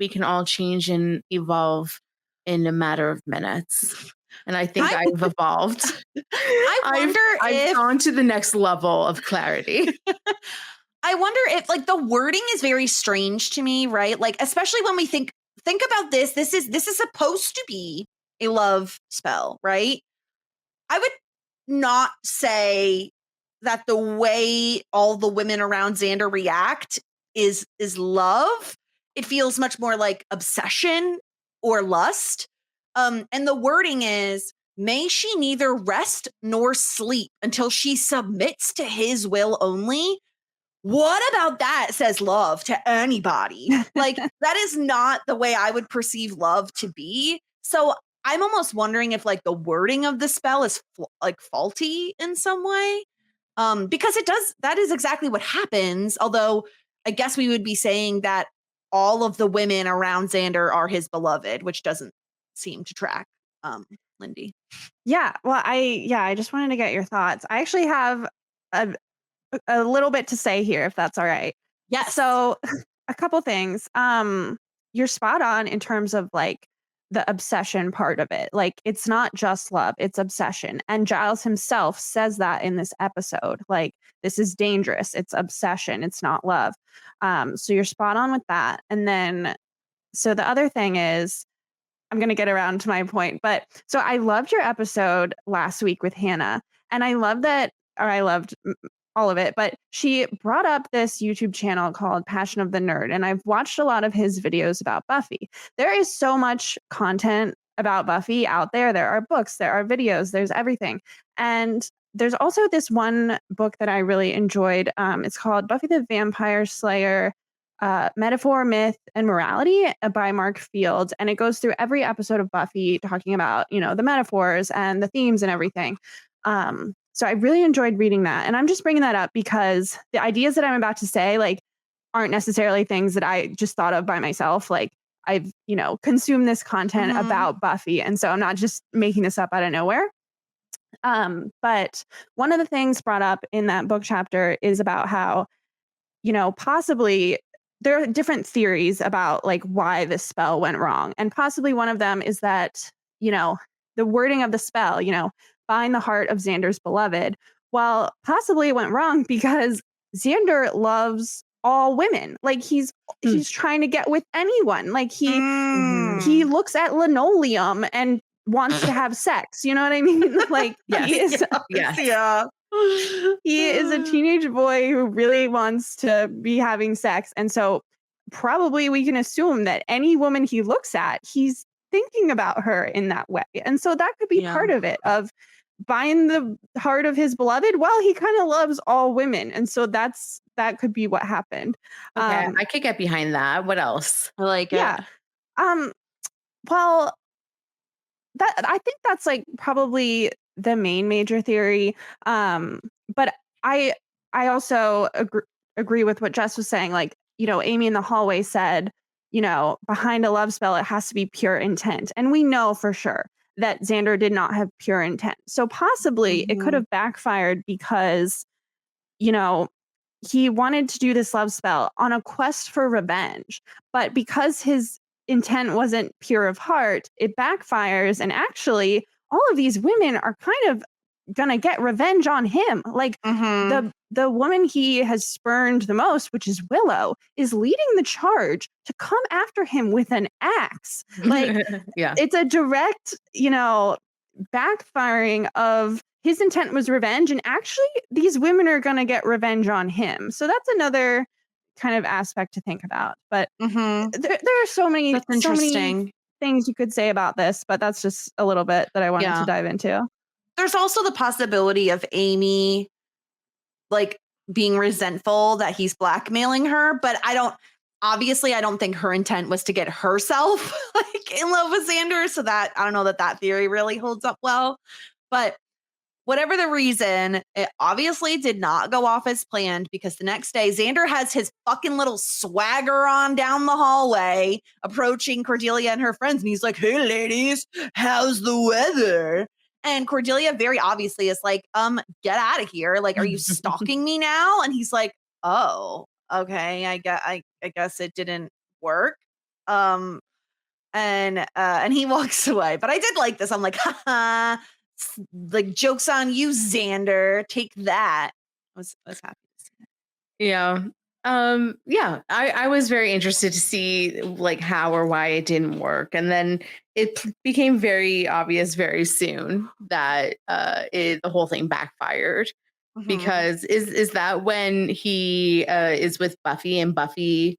we can all change and evolve in a matter of minutes. And I think I've evolved. I've gone to the next level of clarity. I wonder if like the wording is very strange to me, right? Like, especially when we think about this. This is supposed to be a love spell, right? I would not say that the way all the women around Xander react is love. It feels much more like obsession or lust. And the wording is, may she neither rest nor sleep until she submits to his will only. What about that says love to anybody? Like, that is not the way I would perceive love to be. So I'm almost wondering if like the wording of the spell is like faulty in some way. Because that is exactly what happens. Although I guess we would be saying that all of the women around Xander are his beloved, which doesn't seem to track, Lindy. Yeah. Well, I just wanted to get your thoughts. I actually have a little bit to say here, if that's all right. Yeah. So a couple things. You're spot on in terms of like the obsession part of it. Like, it's not just love, it's obsession. And Giles himself says that in this episode. Like, this is dangerous. It's obsession. It's not love. So you're spot on with that. And then, so the other thing is, I'm going to get around to my point, but so I loved your episode last week with Hannah, and I loved all of it, but she brought up this YouTube channel called Passion of the Nerd, and I've watched a lot of his videos about Buffy. There is so much content about Buffy out there. There are books, there are videos, there's everything. And there's also this one book that I really enjoyed. It's called Buffy the Vampire Slayer, Metaphor, Myth, and Morality by Mark Field. And it goes through every episode of Buffy talking about, the metaphors and the themes and everything. So I really enjoyed reading that. And I'm just bringing that up because the ideas that I'm about to say, like, aren't necessarily things that I just thought of by myself. Like, I've, consumed this content about Buffy. And so I'm not just making this up out of nowhere. But one of the things brought up in that book chapter is about how, possibly there are different theories about like why this spell went wrong. And possibly one of them is that, the wording of the spell, find the heart of Xander's beloved. Well, possibly it went wrong because Xander loves all women. Like, he's trying to get with anyone. Like, he looks at linoleum and wants to have sex. You know what I mean? Like, yes. Yeah. He is a teenage boy who really wants to be having sex. And so probably we can assume that any woman he looks at, he's thinking about her in that way. And so that could be part of it, of buying the heart of his beloved. Well, he kind of loves all women. And so that could be what happened. Okay, I could get behind that. What else? I like it. Yeah. Well, that I think that's like probably the main major theory. But I also agree with what Jess was saying. Like, Amy in the hallway said, behind a love spell, it has to be pure intent. And we know for sure that Xander did not have pure intent. So possibly it could have backfired because, he wanted to do this love spell on a quest for revenge. But because his intent wasn't pure of heart, it backfires. And actually, all of these women are kind of gonna get revenge on him. Like, the woman he has spurned the most, which is Willow, is leading the charge to come after him with an axe. Like, it's a direct, backfiring of his intent was revenge, and actually these women are going to get revenge on him. So that's another kind of aspect to think about. But there are so many That's interesting. things you could say about this, but that's just a little bit that I wanted to dive into. There's also the possibility of Amy like being resentful that he's blackmailing her, but I don't think her intent was to get herself like in love with Xander. So that I don't know that theory really holds up well. But whatever the reason, it obviously did not go off as planned because the next day Xander has his fucking little swagger on down the hallway, approaching Cordelia and her friends. And he's like, "Hey ladies, how's the weather?" And Cordelia very obviously is like, get out of here. Like, are you stalking me now? And he's like, oh, okay. I guess it didn't work. And he walks away. But I did like this. I'm like, haha, like joke's on you, Xander. Take that. I was happy to see that. Yeah. I was very interested to see like how or why it didn't work. And then it became very obvious very soon that the whole thing backfired. Because is that when he is with Buffy and Buffy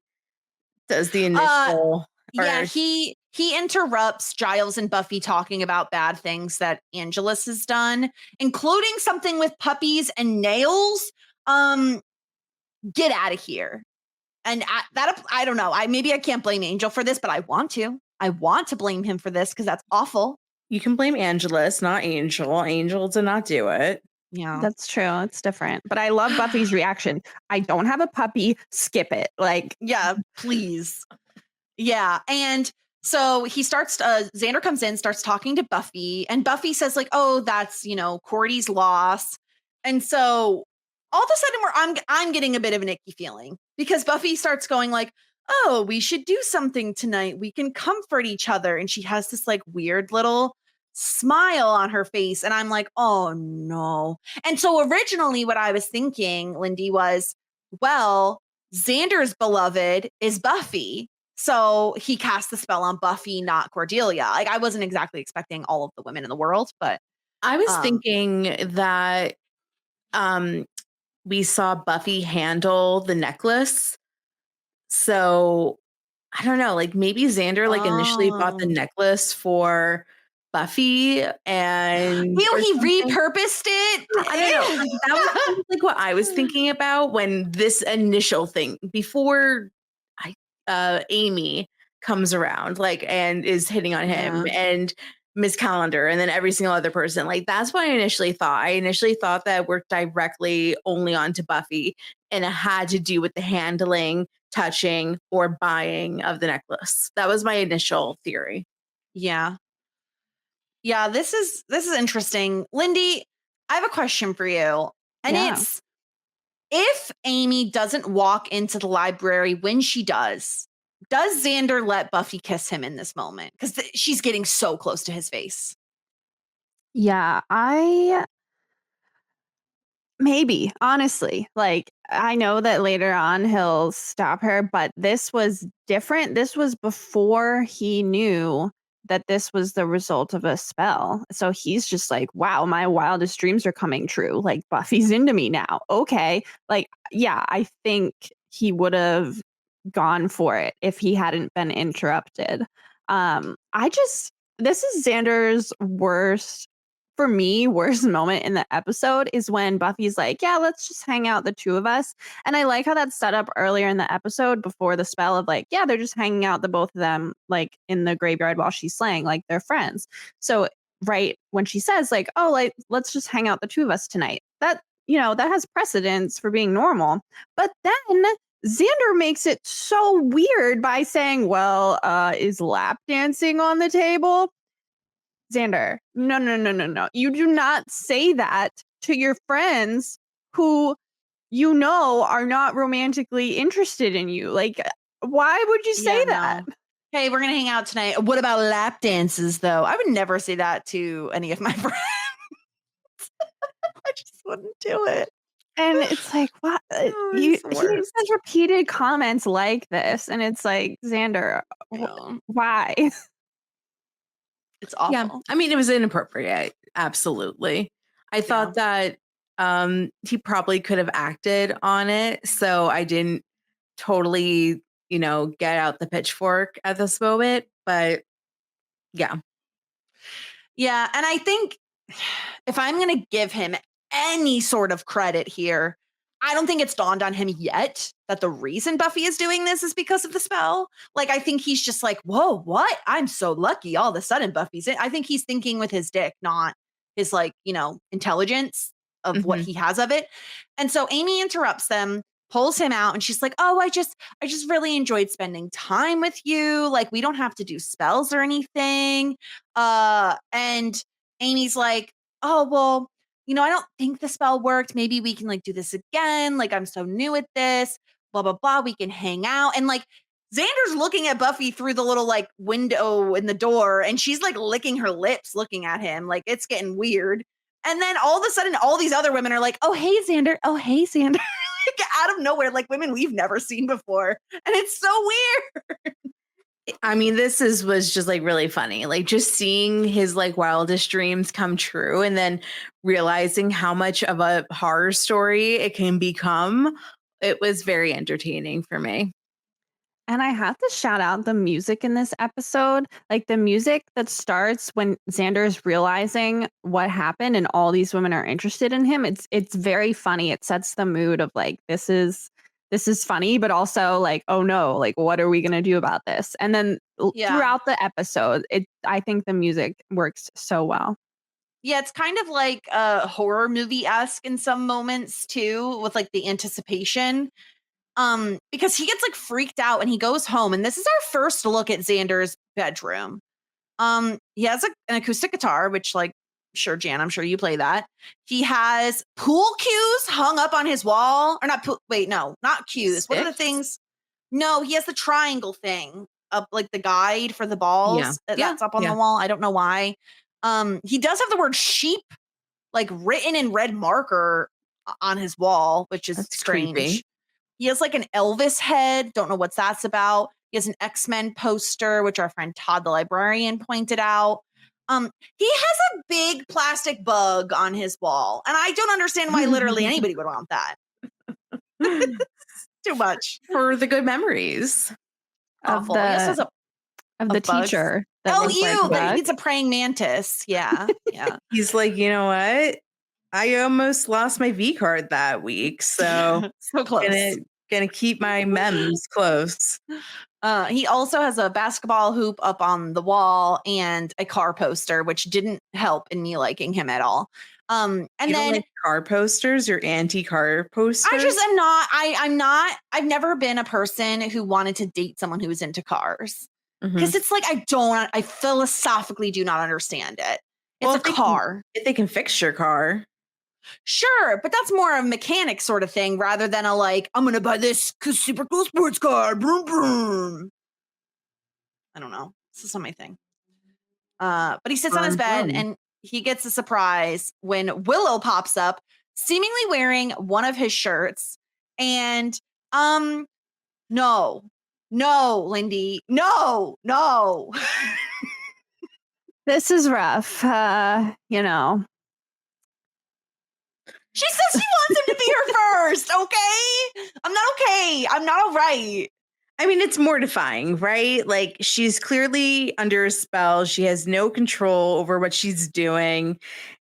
does the initial yeah, he interrupts Giles and Buffy talking about bad things that Angelus has done, including something with puppies and nails. Get out of here. And I don't know. Maybe I can't blame Angel for this, but I want to. I want to blame him for this because that's awful. You can blame Angelus, not Angel. Angel did not do it. Yeah, that's true. It's different. But I love Buffy's reaction. I don't have a puppy. Skip it. Like, yeah, please. Yeah, and so he starts. Xander comes in, starts talking to Buffy, and Buffy says like, "Oh, that's Cordy's loss." And so all of a sudden, I'm getting a bit of an icky feeling because Buffy starts going like, "Oh, we should do something tonight. We can comfort each other." And she has this like weird little smile on her face, and I'm like, "Oh no!" And so originally, what I was thinking, Lindy, was, well, Xander's beloved is Buffy. So he cast the spell on Buffy, not Cordelia. Like I wasn't exactly expecting all of the women in the world, but I was thinking that we saw Buffy handle the necklace. So I don't know, like maybe Xander like initially bought the necklace for Buffy and he repurposed it. I don't know. Like, that was kind of like what I was thinking about when this initial thing before Amy comes around like and is hitting on him and Miss Calendar and then every single other person. Like that's what I initially thought. I initially thought that worked directly only onto Buffy and it had to do with the handling, touching, or buying of the necklace. That was my initial theory. Yeah. Yeah, this is interesting. Lindy, I have a question for you. And it's, if Amy doesn't walk into the library when she does Xander let Buffy kiss him in this moment? Because she's getting so close to his face. Yeah, maybe, honestly. Like, I know that later on he'll stop her, but this was different. This was before he knew that this was the result of a spell. So he's just like, wow, my wildest dreams are coming true. Like, Buffy's into me now. Okay. Like, yeah, I think he would have gone for it if he hadn't been interrupted. This is Xander's worst moment in the episode is when Buffy's like, yeah, let's just hang out, the two of us. And I like how that's set up earlier in the episode before the spell of like, yeah, they're just hanging out, the both of them, like in the graveyard while she's slaying, like they're friends. So right when she says like, oh, like, let's just hang out, the two of us tonight, that, that has precedence for being normal. But then Xander makes it so weird by saying, well, is lap dancing on the table? Xander, no. You do not say that to your friends who are not romantically interested in you. Like, why would you say that? No. Hey, we're going to hang out tonight. What about lap dances, though? I would never say that to any of my friends. I just wouldn't do it. And it's like, what? He says repeated comments like this. And it's like, Xander, why? It's awful. Yeah, I mean, it was inappropriate. Absolutely. I thought that he probably could have acted on it, so I didn't totally, get out the pitchfork at this moment. But yeah. Yeah, and I think if I'm going to give him any sort of credit here, I don't think it's dawned on him yet that the reason Buffy is doing this is because of the spell. Like, I think he's just like, whoa, what? I'm so lucky. All of a sudden, Buffy's in. I think he's thinking with his dick, not his, like, intelligence of what he has of it. And so Amy interrupts them, pulls him out, and she's like, oh, I just really enjoyed spending time with you. Like, we don't have to do spells or anything. And Amy's like, oh, well, I don't think the spell worked. Maybe we can do this again. Like, I'm so new at this, blah, blah, blah. We can hang out. And Xander's looking at Buffy through the little window in the door, and she's licking her lips, looking at him. Like, it's getting weird. And then all of a sudden, all these other women are like, oh, hey, Xander. Oh, hey, Xander. Out of nowhere, women we've never seen before. And it's so weird. I mean, was just really funny. Just seeing his wildest dreams come true and then realizing how much of a horror story it can become. It was very entertaining for me. And I have to shout out the music in this episode. The music that starts when Xander is realizing what happened and all these women are interested in him. It's very funny. It sets the mood of this is funny, but also oh no, what are we going to do about this? And then throughout the episode, I think the music works so well. Yeah, it's kind of like a horror movie-esque in some moments too, with the anticipation. Because he gets freaked out when he goes home, and this is our first look at Xander's bedroom. He has an acoustic guitar, which sure, Jan, I'm sure you play that. He has pool cues hung up on his wall, or not not cues. What are the things? No, he has the triangle thing up, the guide for the balls that's up on the wall. I don't know why. He does have the word sheep written in red marker on his wall, which is strange. Creepy. He has an Elvis head. Don't know what that's about. He has an X-Men poster, which our friend Todd the librarian pointed out. He has a big plastic bug on his wall. And I don't understand why literally anybody would want that. Too much. For the good memories. Awful. Of the teacher. That it's a praying mantis. Yeah. Yeah. He's like, you know what? I almost lost my V card that week. So, so close. Gonna keep my memes close. He also has a basketball hoop up on the wall and a car poster, which didn't help in me liking him at all. And you then like car posters or anti-car posters. I just am not. I'm not. I've never been a person who wanted to date someone who was into cars because it's I philosophically do not understand it. It's a car. If they can fix your car. Sure, but that's more a mechanic sort of thing rather than a I'm going to buy this super cool sports car. Broom, broom. I don't know. This is not my thing. But he sits on his bed and he gets a surprise when Willow pops up, seemingly wearing one of his shirts. And no, Lindy, no. This is rough. She says she wants him to be her first, okay? I'm not okay. I'm not all right. I mean, it's mortifying, right? She's clearly under a spell. She has no control over what she's doing.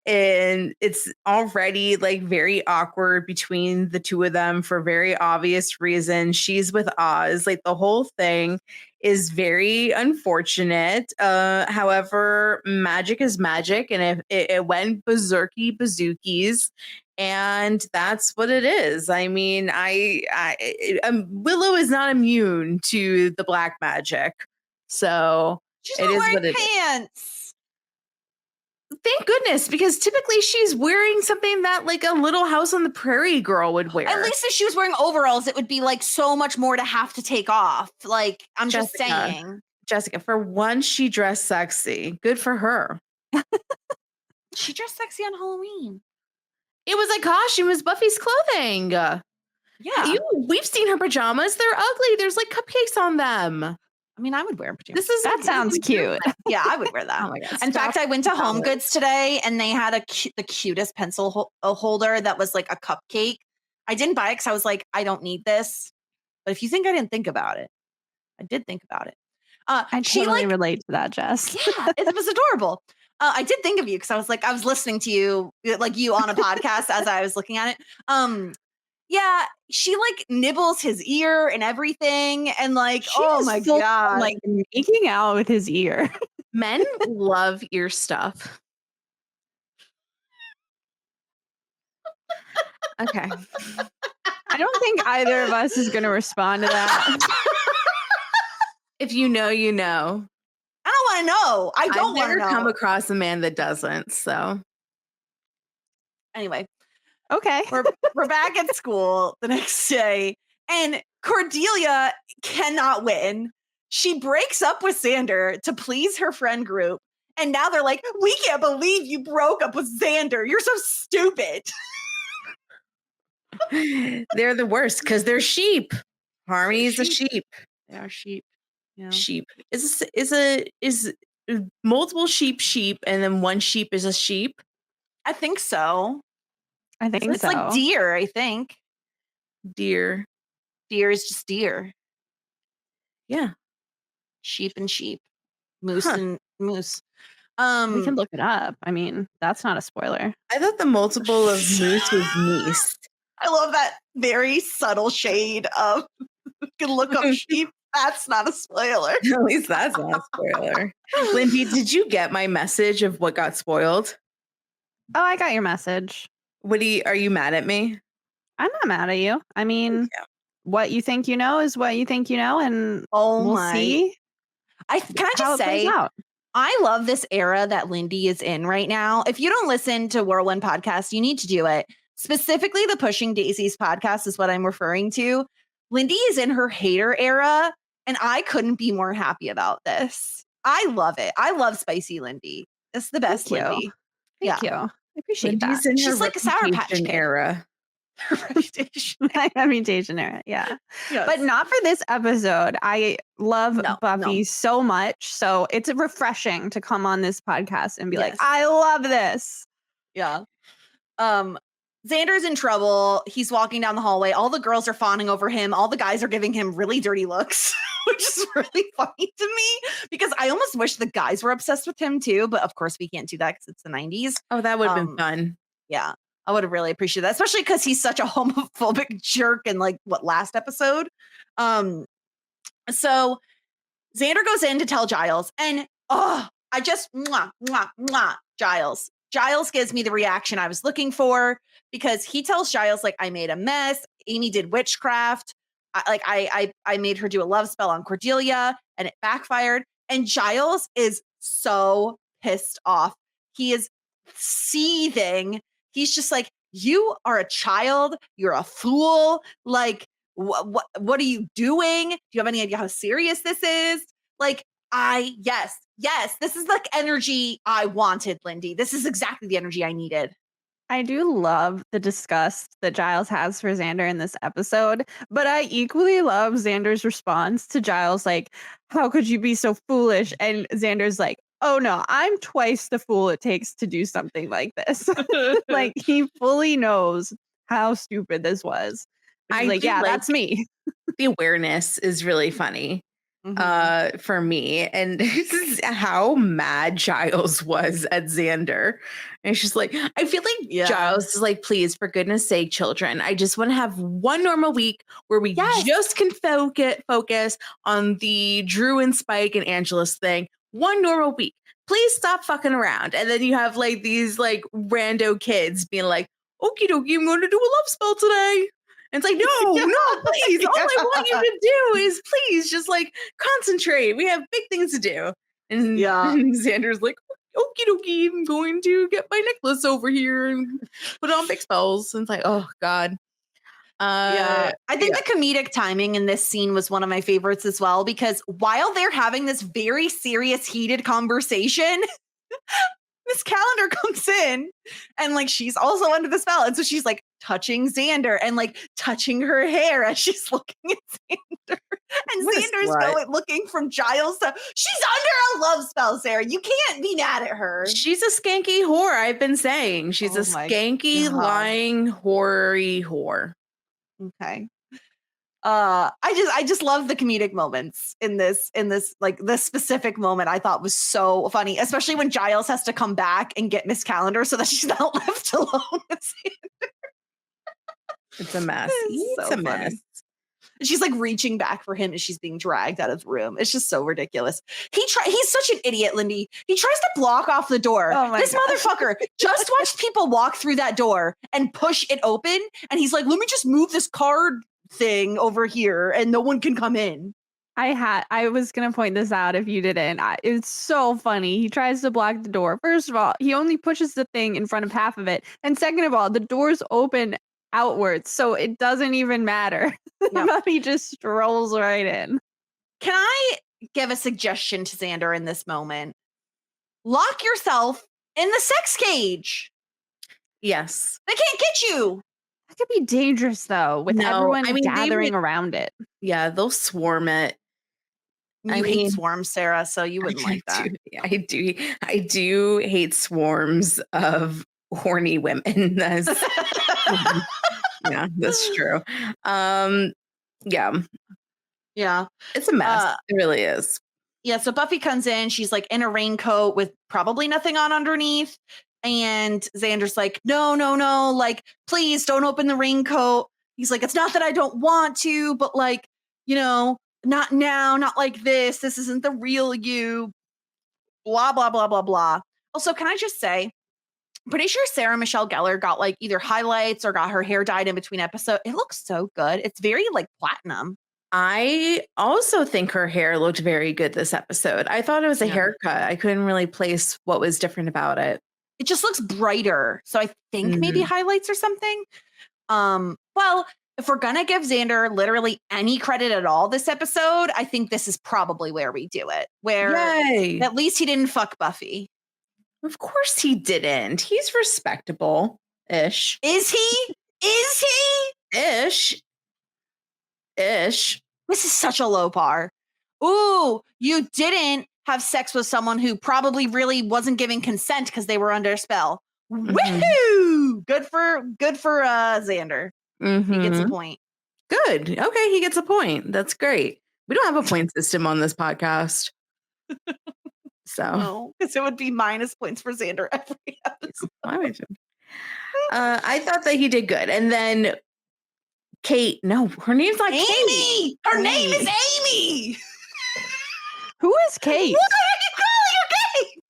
And it's already very awkward between the two of them for very obvious reasons. She's with Oz. The whole thing is very unfortunate. However, magic is magic. And if it went berserky bazookies. And that's what it is. I mean, Willow is not immune to the black magic. So she's not wearing pants. Thank goodness, because typically she's wearing something that a Little House on the Prairie girl would wear. At least if she was wearing overalls, it would be so much more to have to take off. I'm just saying. Jessica, for once, she dressed sexy. Good for her. She dressed sexy on Halloween. It was a costume. It was Buffy's clothing. Yeah. We've seen her pajamas. They're ugly. There's cupcakes on them. I mean, I would wear pajamas. That sounds cute. Yeah, I would wear that. Oh my God. In fact, I went to Home Goods today and they had the cutest pencil holder that was like a cupcake. I didn't buy it because I was like, I don't need this. But if you think I didn't think about it, I did think about it. I totally relate to that, Jess. Yeah, it was adorable. I did think of you because I was listening to you, like you on a podcast as I was looking at it. Yeah, she like nibbles his ear and everything, and like, oh my God, like making out with his ear. Men love ear stuff. Okay. I don't think either of us is going to respond to that. If you know, you know. I don't want to know. I don't want to know. I've never come across a man that doesn't. So anyway, okay, we're back at school the next day, and Cordelia cannot win. She breaks up with Xander to please her friend group, and now they're like, "We can't believe you broke up with Xander. You're so stupid." They're the worst because they're sheep. Harmony's a sheep. They are sheep. Yeah. Sheep is multiple sheep, and then one sheep is a sheep. I think so. It's so. Like deer. I think deer is just deer. Yeah, sheep and sheep, moose and moose. We can look it up. I mean, that's not a spoiler. I thought the multiple of moose was meese. I love that very subtle shade of you can look up sheep. That's not a spoiler. At least that's not a spoiler. Lindy, did you get my message of what got spoiled? Oh, I got your message. Are you mad at me? I'm not mad at you. I mean, what you think you know is what you think you know, and we'll see. Can I just say, I love this era that Lindy is in right now. If you don't listen to Whirlwind Podcast, you need to do it. Specifically, the Pushing Daisies podcast is what I'm referring to. Lindy is in her hater era, and I couldn't be more happy about this. I love it. I love Spicy Lindy. It's the best Lindy. Thank you. I appreciate Lindy's that. She's like a Sour Patch Kid era. Reputation era. Yeah. Yes. But not for this episode. I love Buffy so much. So it's refreshing to come on this podcast and be like, I love this. Yeah. Xander's in trouble. He's walking down the hallway. All the girls are fawning over him. All the guys are giving him really dirty looks, which is really funny to me because I almost wish the guys were obsessed with him too. But of course we can't do that because it's the 90s. Oh, that would have been fun. Yeah. I would have really appreciated that, especially because he's such a homophobic jerk in like last episode. So Xander goes in to tell Giles and I just Giles. Giles gives me the reaction I was looking for because he tells Giles, like, I made a mess. Amy did witchcraft. I made her do a love spell on Cordelia and it backfired. And Giles is so pissed off. He is seething. He's just like, you are a child. You're a fool. Like, what are you doing? Do you have any idea how serious this is? Like, yes, this is like energy I wanted, Lindy. This is exactly the energy I needed. I do love the disgust that Giles has for Xander in this episode, but I equally love Xander's response to Giles, like, how could you be so foolish? And Xander's like, oh no, I'm twice the fool it takes to do something like this. Like, he fully knows how stupid this was. That's me. The awareness is really funny. For me, and this is how mad Giles was at Xander. And she's like, I feel like Giles is like, please, for goodness sake, children, I just want to have one normal week where we just can focus on the Drew and Spike and Angela's thing. One normal week. Please stop fucking around. And then you have like these like rando kids being like, okie dokie, I'm going to do a love spell today. And it's like, no, please. All I want you to do is please just like concentrate. We have big things to do. And Xander's like, okie dokie, I'm going to get my necklace over here and put on big spells. And it's like, oh God. I think the comedic timing in this scene was one of my favorites as well, because while they're having this very serious, heated conversation, Miss Calendar comes in and like she's also under the spell. And so she's like, touching Xander and like touching her hair as she's looking at Xander. And What a Xander's slut. looking from Giles to, she's under a love spell, Sarah. You can't be mad at her. She's a skanky whore. I've been saying she's a Oh my skanky, God. lying, hoary whore. Okay. I just love the comedic moments in this like this specific moment. I thought was so funny, especially when Giles has to come back and get Miss Calendar so that she's not left alone with Xander. It's a mess. It's It's a mess. She's like reaching back for him as she's being dragged out of the room. It's just so ridiculous. He's such an idiot, Lindy. He tries to block off the door. Oh my This gosh. motherfucker just watched people walk through that door and push it open. And he's like, let me just move this card thing over here and no one can come in. I was going to point this out if you didn't. It's so funny. He tries to block the door. First of all, he only pushes the thing in front of half of it. And second of all, the door's open outwards, so it doesn't even matter. Yep. He just strolls right in. Can I give a suggestion to Xander in this moment? Lock yourself in the sex cage. Yes. They can't get you. That could be dangerous though, with No, everyone I mean, they gathering would- around it. Yeah, they'll swarm it. You I hate mean- swarms, Sarah, so you wouldn't like that. I do hate swarms of horny women. That's yeah, that's true. Yeah, Yeah. it's a mess. It really is. Yeah. So Buffy comes in. She's like in a raincoat with probably nothing on underneath. And Xander's like, no, like, please don't open the raincoat. He's like, it's not that I don't want to, but like, not now, not like this. This isn't the real you. Blah, blah, blah, blah, blah. Also, can I just say, I'm pretty sure Sarah Michelle Gellar got like either highlights or got her hair dyed in between episodes. It looks so good. It's very like platinum. I also think her hair looked very good this episode. I thought it was a Yeah. haircut. I couldn't really place what was different about it. It just looks brighter. So I think maybe highlights or something. Well, if we're gonna give Xander literally any credit at all this episode, I think this is probably where we do it. Where Yay! at least he didn't fuck Buffy. Of course he didn't. He's respectable-ish. Is he? Is he? Ish. This is such a low bar. Ooh, you didn't have sex with someone who probably really wasn't giving consent because they were under a spell. Woohoo! Good for Xander. He gets a point. Good. Okay, he gets a point. That's great. We don't have a point system on this podcast. So No, because it would be minus points for Xander every episode. I thought that he did good. And then Kate, no, her name's not Kate. Amy! Her name is Amy! Who is Kate? What are you calling her Kate?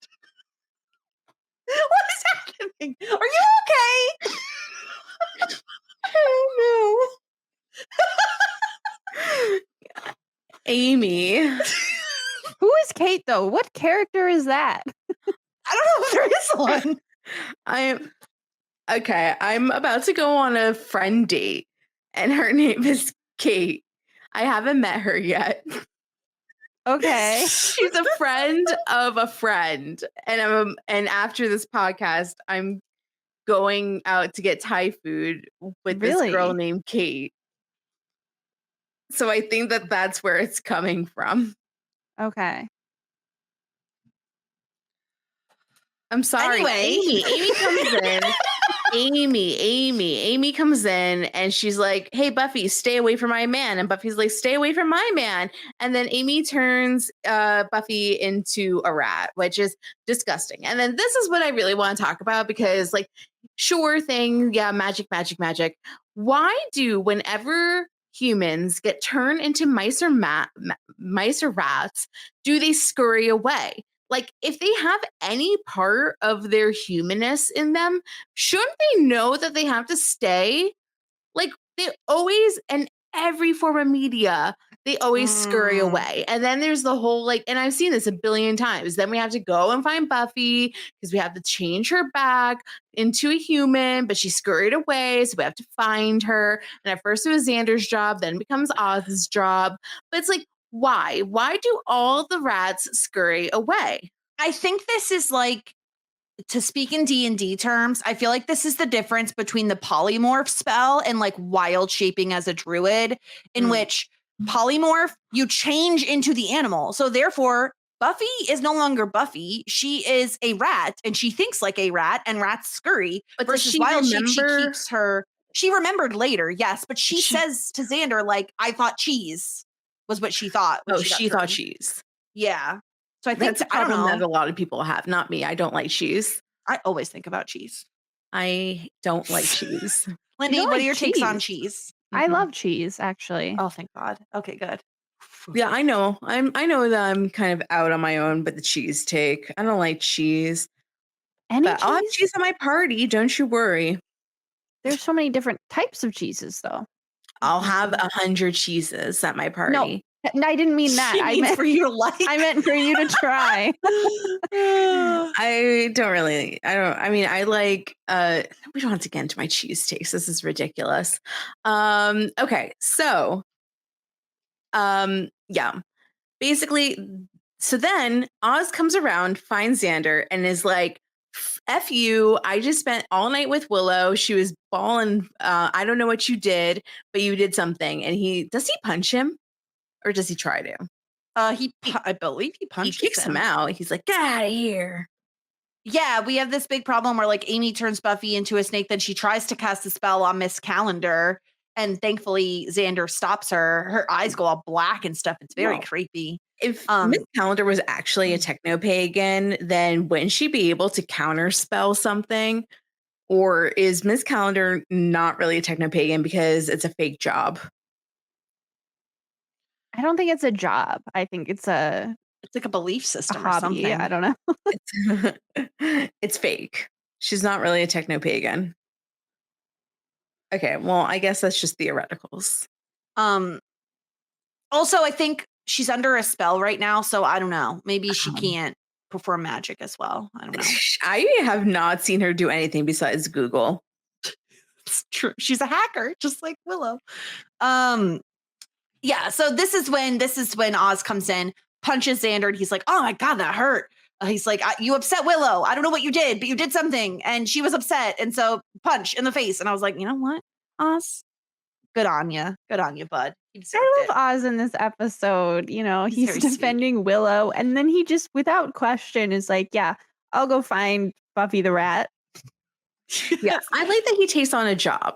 What is happening? Are you okay? I don't know. Amy. Who is Kate though? What character is that? I don't know if there is one. I'm about to go on a friend date and her name is Kate. I haven't met her yet. Okay. She's a friend of a friend. And after this podcast, I'm going out to get Thai food with this girl named Kate. So I think that that's where it's coming from. Okay. I'm sorry. Anyway. Amy comes in. Amy comes in and she's like, hey, Buffy, stay away from my man. And Buffy's like, stay away from my man. And then Amy turns Buffy into a rat, which is disgusting. And then this is what I really want to talk about because, like, sure thing. Yeah, magic. Why do whenever humans get turned into mice or rats, do they scurry away? Like, if they have any part of their humanness in them, shouldn't they know that they have to stay? Like, they always, in every form of media, they always scurry away. And then there's the whole, like, and I've seen this a billion times. Then we have to go and find Buffy because we have to change her back into a human, but she scurried away. So we have to find her. And at first it was Xander's job, then it becomes Oz's job. But it's like, why? Why do all the rats scurry away? I think this is like to speak in D&D terms, I feel like this is the difference between the polymorph spell and like wild shaping as a druid, in which polymorph, you change into the animal. So therefore, Buffy is no longer Buffy. She is a rat and she thinks like a rat, and rats scurry. But versus does she wild shape, she remember? keeps her. She remembered later, yes, but she says to Xander, like, I thought cheese was what she thought. when Oh, got she thought turned. cheese. Yeah. So I think That's a I don't problem that know. a lot of people have. Not me. I don't like cheese. I always think about cheese. I don't like cheese. Lindy, don't what like are your takes on cheese. cheese? I love cheese, actually. Oh, thank God. Okay, good. Yeah, I know. I know that I'm kind of out on my own, but the cheese take. I don't like cheese. Any But I'll have cheese? cheese at my party. Don't you worry. There's so many different types of cheeses, though. I'll have 100 cheeses at my party. No, I didn't mean that. She I means meant for you to like. I meant for you to try. I don't really. I mean, I like. We don't have to get into my cheese takes. This is ridiculous. Okay, so, yeah. Basically, so then Oz comes around, finds Xander, and is like, F you, I just spent all night with Willow. She was bawling. I don't know what you did, but you did something. And does he punch him? Or does he try to? I believe he punches He kicks him out. He's like, get out of here. Yeah, we have this big problem where like Amy turns Buffy into a snake, then she tries to cast a spell on Miss Calendar, and thankfully Xander stops her. Her eyes go all black and stuff. It's very creepy. If Miss Calendar was actually a techno-pagan, then wouldn't she be able to counterspell something? Or is Miss Calendar not really a techno-pagan because it's a fake job? I don't think it's a job. I think it's It's like a belief a system or hobby. something. I don't know. It's fake. She's not really a techno-pagan. Okay, well, I guess that's just theoreticals. Also, I think she's under a spell right now, so I don't know. Maybe she can't perform magic as well. I don't know. I have not seen her do anything besides Google. It's true. She's a hacker, just like Willow. Yeah, so this is when Oz comes in, punches Xander, and he's like, oh my God, that hurt. He's like, you upset Willow. I don't know what you did, but you did something. And she was upset. And so punch in the face. And I was like, you know what, Oz? Good on you. Good on you, bud. I love Oz in this episode. You know, he's very defending Willow. And then he just, without question, is like, yeah, I'll go find Buffy the Rat. Yes, I like that he takes on a job.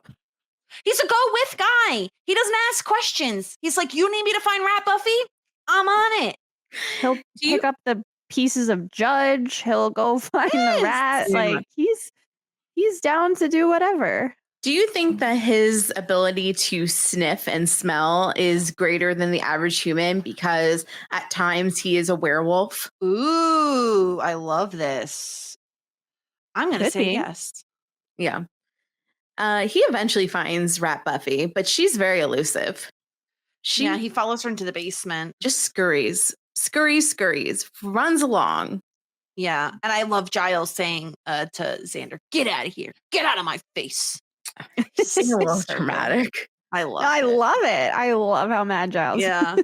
He's a go-with guy. He doesn't ask questions. He's like, you need me to find Rat Buffy? I'm on it. He'll pick up the pieces of Judge. He'll go find the rat. Like he's down to do whatever. Do you think that his ability to sniff and smell is greater than the average human because at times he is a werewolf? Ooh, I love this. I'm going to say yes. Yeah. He eventually finds Rat Buffy, but she's very elusive. He follows her into the basement. Just scurries, runs along. Yeah. And I love Giles saying to Xander, get out of here. Get out of my face. It's a little dramatic. I love it. I love how mad Giles. Yeah.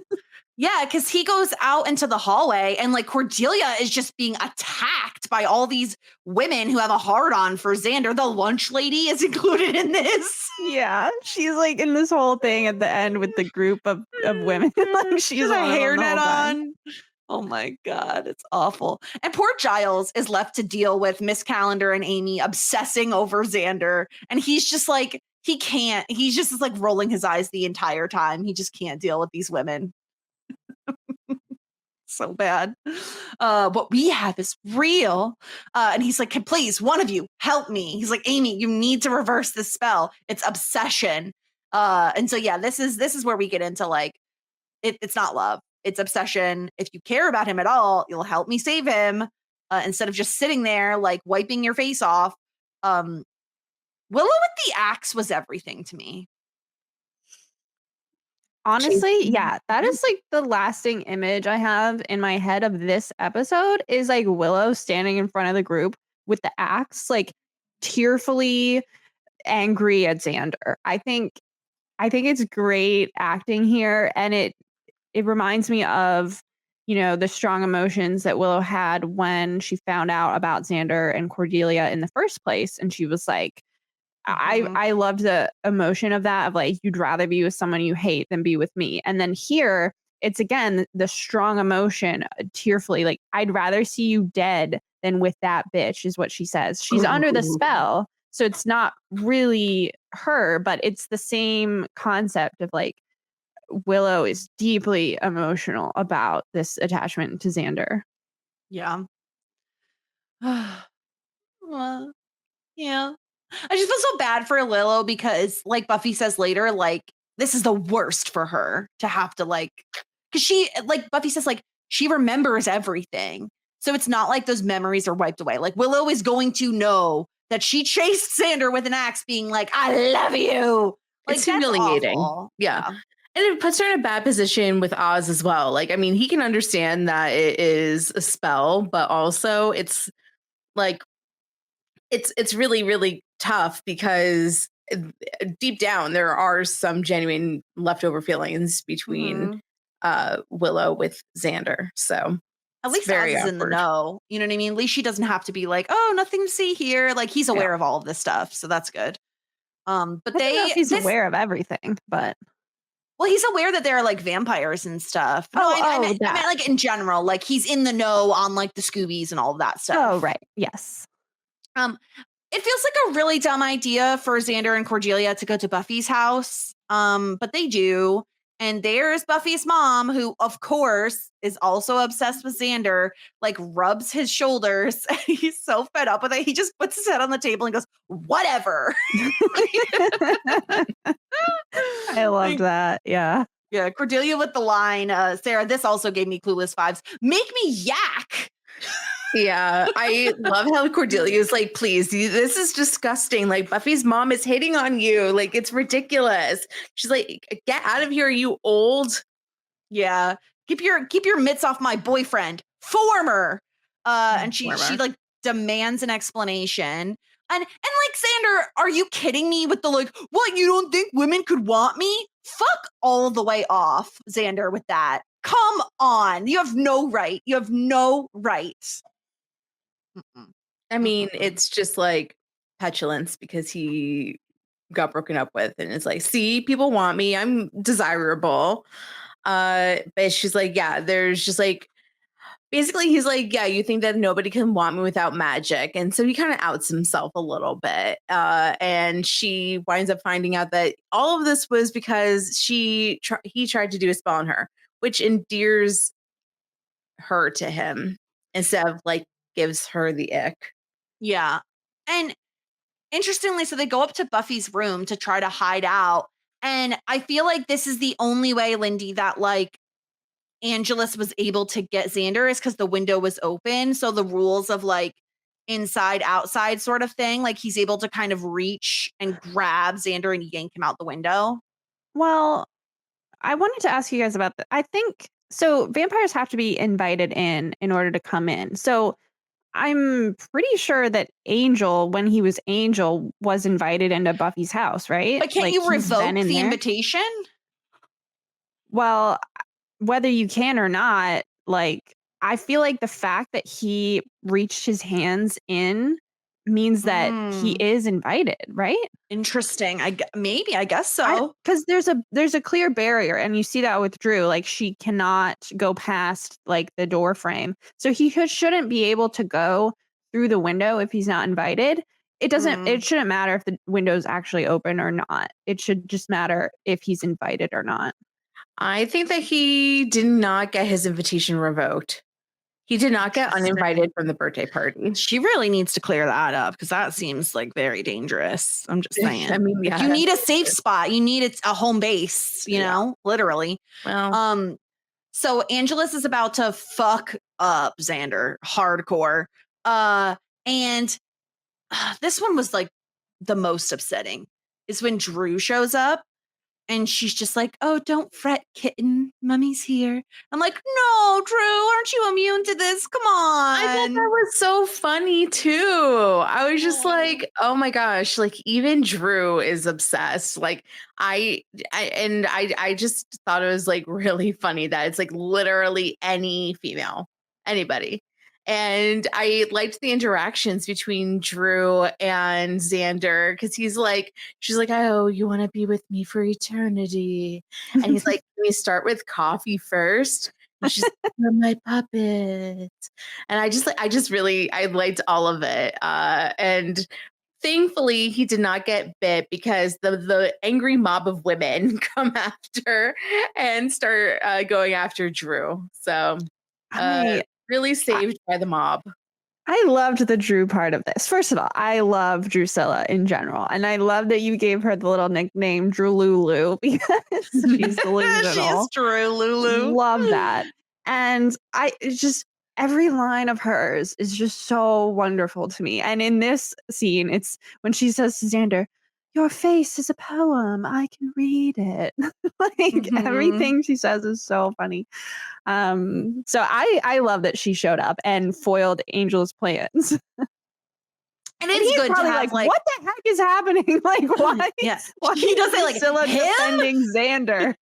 Yeah, because he goes out into the hallway and like Cordelia is just being attacked by all these women who have a hard on for Xander. The lunch lady is included in this. Yeah, she's like in this whole thing at the end with the group of women. Like she's a hairnet on. Oh my God, it's awful. And poor Giles is left to deal with Miss Calendar and Amy obsessing over Xander. And he's just like, he can't. He's just like rolling his eyes the entire time. He just can't deal with these women. So bad. What we have is real. And he's like, please, one of you help me. He's like, Amy, you need to reverse this spell. It's obsession. And so, yeah, this is where we get into like, it's not love. It's obsession. If you care about him at all, you'll help me save him. Instead of just sitting there, like wiping your face off. Willow with the axe was everything to me. Honestly, yeah, that is like the lasting image I have in my head of this episode is like Willow standing in front of the group with the axe, like tearfully angry at Xander. I think it's great acting here, and it reminds me of the strong emotions that Willow had when she found out about Xander and Cordelia in the first place. And she was like, I loved the emotion of that, of like, you'd rather be with someone you hate than be with me. And then here, it's again the strong emotion, tearfully, like, I'd rather see you dead than with that bitch, is what she says. She's under the spell. So it's not really her, but it's the same concept of like, Willow is deeply emotional about this attachment to Xander. Yeah. Well, yeah. I just feel so bad for Willow because, like Buffy says later, like, this is the worst for her to have to, like, because she, like Buffy says, like, she remembers everything. So it's not like those memories are wiped away. Like, Willow is going to know that she chased Xander with an axe, being like, I love you. Like, It's that's humiliating. awful. Yeah. And it puts her in a bad position with Oz as well. Like, I mean, he can understand that it is a spell, but also it's like, it's really, really tough because deep down there are some genuine leftover feelings between Willow with Xander. So At least very Oz is in the awkward. know. You know what I mean? At least she doesn't have to be like, oh, nothing to see here. Like, he's aware of all of this stuff. So that's good. But I don't know if he's aware of everything, but well, he's aware that there are like vampires and stuff. No, I meant like in general, like he's in the know on like the Scoobies and all of that stuff. Oh, right. Yes. It feels like a really dumb idea for Xander and Cordelia to go to Buffy's house. But they do. And there's Buffy's mom, who, of course, is also obsessed with Xander, like rubs his shoulders. And he's so fed up with it. He just puts his head on the table and goes, whatever. I loved that. Yeah. Yeah. Cordelia with the line, Sarah, this also gave me Clueless vibes. Make me yak. Yeah, I love how Cordelia is like, please, this is disgusting. Like, Buffy's mom is hating on you. Like, it's ridiculous. She's like, get out of here, you old. Yeah. Keep your mitts off my boyfriend. Former. And she like demands an explanation. And like, Xander, are you kidding me with the like, what, you don't think women could want me? Fuck all the way off, Xander, with that. Come on. You have no right. You have no right. I mean, it's just like petulance because he got broken up with and it's like, see, people want me. I'm desirable. But she's like, yeah, there's just like, basically he's like, yeah, you think that nobody can want me without magic. And so he kind of outs himself a little bit. And she winds up finding out that all of this was because he tried to do a spell on her, which endears her to him instead of like gives her the ick. Yeah. And interestingly, so they go up to Buffy's room to try to hide out. And I feel like this is the only way, Lindy, that like Angelus was able to get Xander is because the window was open. So the rules of like inside, outside sort of thing, like he's able to kind of reach and grab Xander and yank him out the window. Well, I wanted to ask you guys about that. I think so. Vampires have to be invited in order to come in. So I'm pretty sure that Angel, when he was Angel, was invited into Buffy's house, right? But can't you revoke the invitation? Well, whether you can or not, like, I feel like the fact that he reached his hands in means that he is invited, right? Interesting. I guess so. Because there's a clear barrier, and you see that with Drew. Like, she cannot go past like the door frame, so he shouldn't be able to go through the window if he's not invited. It doesn't. It shouldn't matter if the window's actually open or not. It should just matter if he's invited or not. I think that he did not get his invitation revoked. He did not get uninvited from the birthday party. She really needs to clear that up because that seems like very dangerous. I'm just saying. I mean, yeah, you need a safe spot. You need a home base, you know, literally. Well, so Angelus is about to fuck up Xander hardcore. And this one was like the most upsetting is when Drew shows up. And she's just like, oh, don't fret, kitten. Mummy's here. I'm like, no, Drew, aren't you immune to this? Come on. I thought that was so funny too. I was just like, oh my gosh, like even Drew is obsessed. Like I just thought it was like really funny that it's like literally any female, anybody. And I liked the interactions between Drew and Xander because she's like, oh, you want to be with me for eternity. And he's like, can we start with coffee first? And she's like, you're my puppet. And I liked all of it. And thankfully he did not get bit because the angry mob of women come after and start going after Drew. So really saved by the mob. I loved the Drew part of this. First of all, I love Drusilla in general. And I love that you gave her the little nickname Drew Lulu because she's delusional. She's Drew Lulu. Love that. And it's just every line of hers is just so wonderful to me. And in this scene, it's when she says to Xander, your face is a poem. I can read it. Everything she says is so funny. So I love that she showed up and foiled Angel's plans. And it's good to have like, what the heck is happening? Like, why? Yeah, why he does say like Priscilla him defending Xander?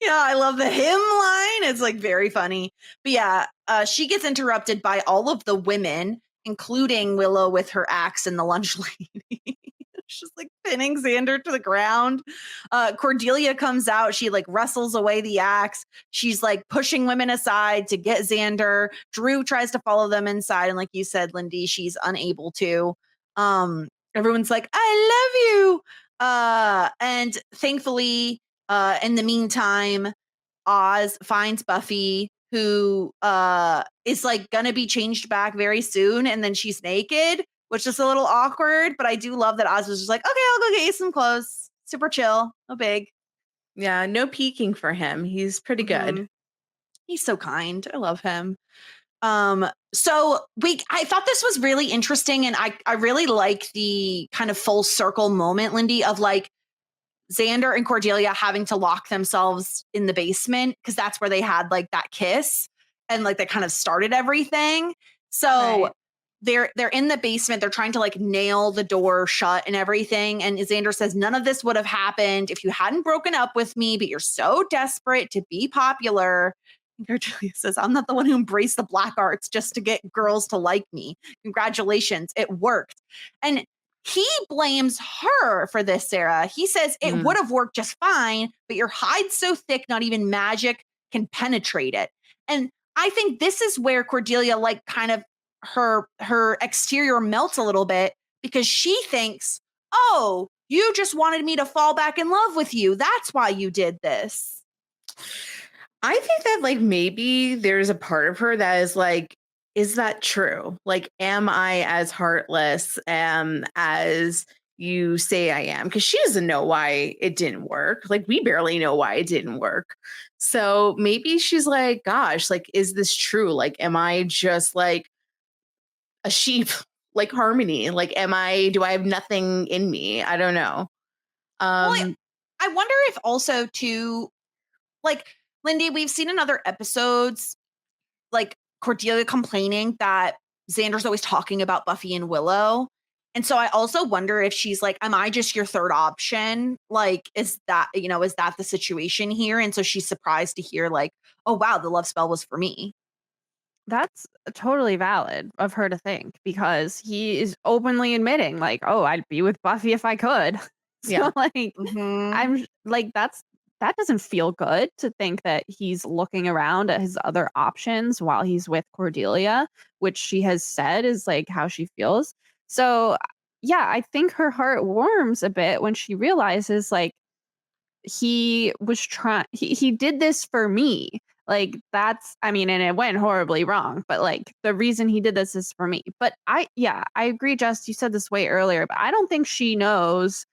Yeah, I love the him line. It's like very funny. But yeah, she gets interrupted by all of the women, including Willow with her axe and the lunch lady. She's like pinning Xander to the ground. Cordelia comes out. She like wrestles away the axe. She's like pushing women aside to get Xander. Drew tries to follow them inside. And like you said, Lindy, she's unable to. Everyone's like, I love you. And thankfully, in the meantime, Oz finds Buffy, who is like gonna be changed back very soon, and then she's naked, which is a little awkward, but I do love that Oz was just like, okay, I'll go get you some clothes. Super chill, no big. Yeah, no peeking for him. He's pretty good. He's so kind. I love him. So I thought this was really interesting, and I really like the kind of full circle moment, Lindy, of like Xander and Cordelia having to lock themselves in the basement because that's where they had like that kiss and like that kind of started everything. So they're in the basement. They're trying to like nail the door shut and everything. And Xander says, none of this would have happened if you hadn't broken up with me, but you're so desperate to be popular. And Cordelia says, I'm not the one who embraced the black arts just to get girls to like me. Congratulations. It worked. And he blames her for this, Sarah. He says it would have worked just fine, but your hide's so thick, not even magic can penetrate it. And I think this is where Cordelia, like kind of her exterior melts a little bit because she thinks, oh, you just wanted me to fall back in love with you. That's why you did this. I think that like maybe there's a part of her that is like, is that true? Like, am I as heartless as you say I am? Because she doesn't know why it didn't work. Like, we barely know why it didn't work. So maybe she's like, gosh, like, is this true? Like, am I just like a sheep, like Harmony? Like, do I have nothing in me? I don't know. Well, I wonder if also too, like, Lindy, we've seen in other episodes, like Cordelia complaining that Xander's always talking about Buffy and Willow. And so I also wonder if she's like, am I just your third option? Like, is that the situation here? And so she's surprised to hear like, oh, wow, the love spell was for me. That's totally valid of her to think because he is openly admitting like, oh, I'd be with Buffy if I could. So like, I'm like, that doesn't feel good to think that he's looking around at his other options while he's with Cordelia, which she has said is like how she feels. So yeah, I think her heart warms a bit when she realizes like he did this for me. Like and it went horribly wrong, but like the reason he did this is for me. But I agree, Jess, you said this way earlier, but I don't think she knows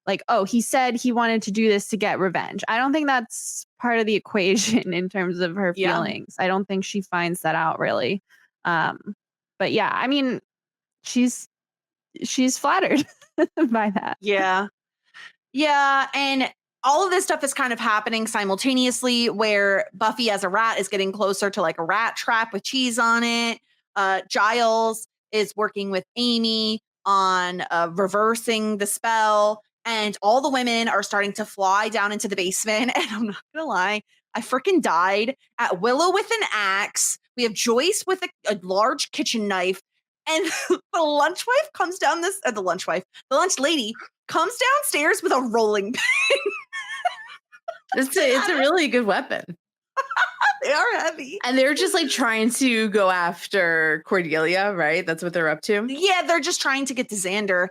like, oh, he said he wanted to do this to get revenge. I don't think that's part of the equation in terms of her feelings. I don't think she finds that out really. But yeah, I mean, she's flattered by that. Yeah. Yeah, and all of this stuff is kind of happening simultaneously where Buffy as a rat is getting closer to like a rat trap with cheese on it. Giles is working with Amy on reversing the spell, and all the women are starting to fly down into the basement. And I'm not gonna lie, I freaking died at Willow with an axe. We have Joyce with a large kitchen knife, and the lunch lady comes downstairs with a rolling pin. It's a really good weapon. They are heavy. And they're just like trying to go after Cordelia, right? That's what they're up to. Yeah, they're just trying to get to Xander.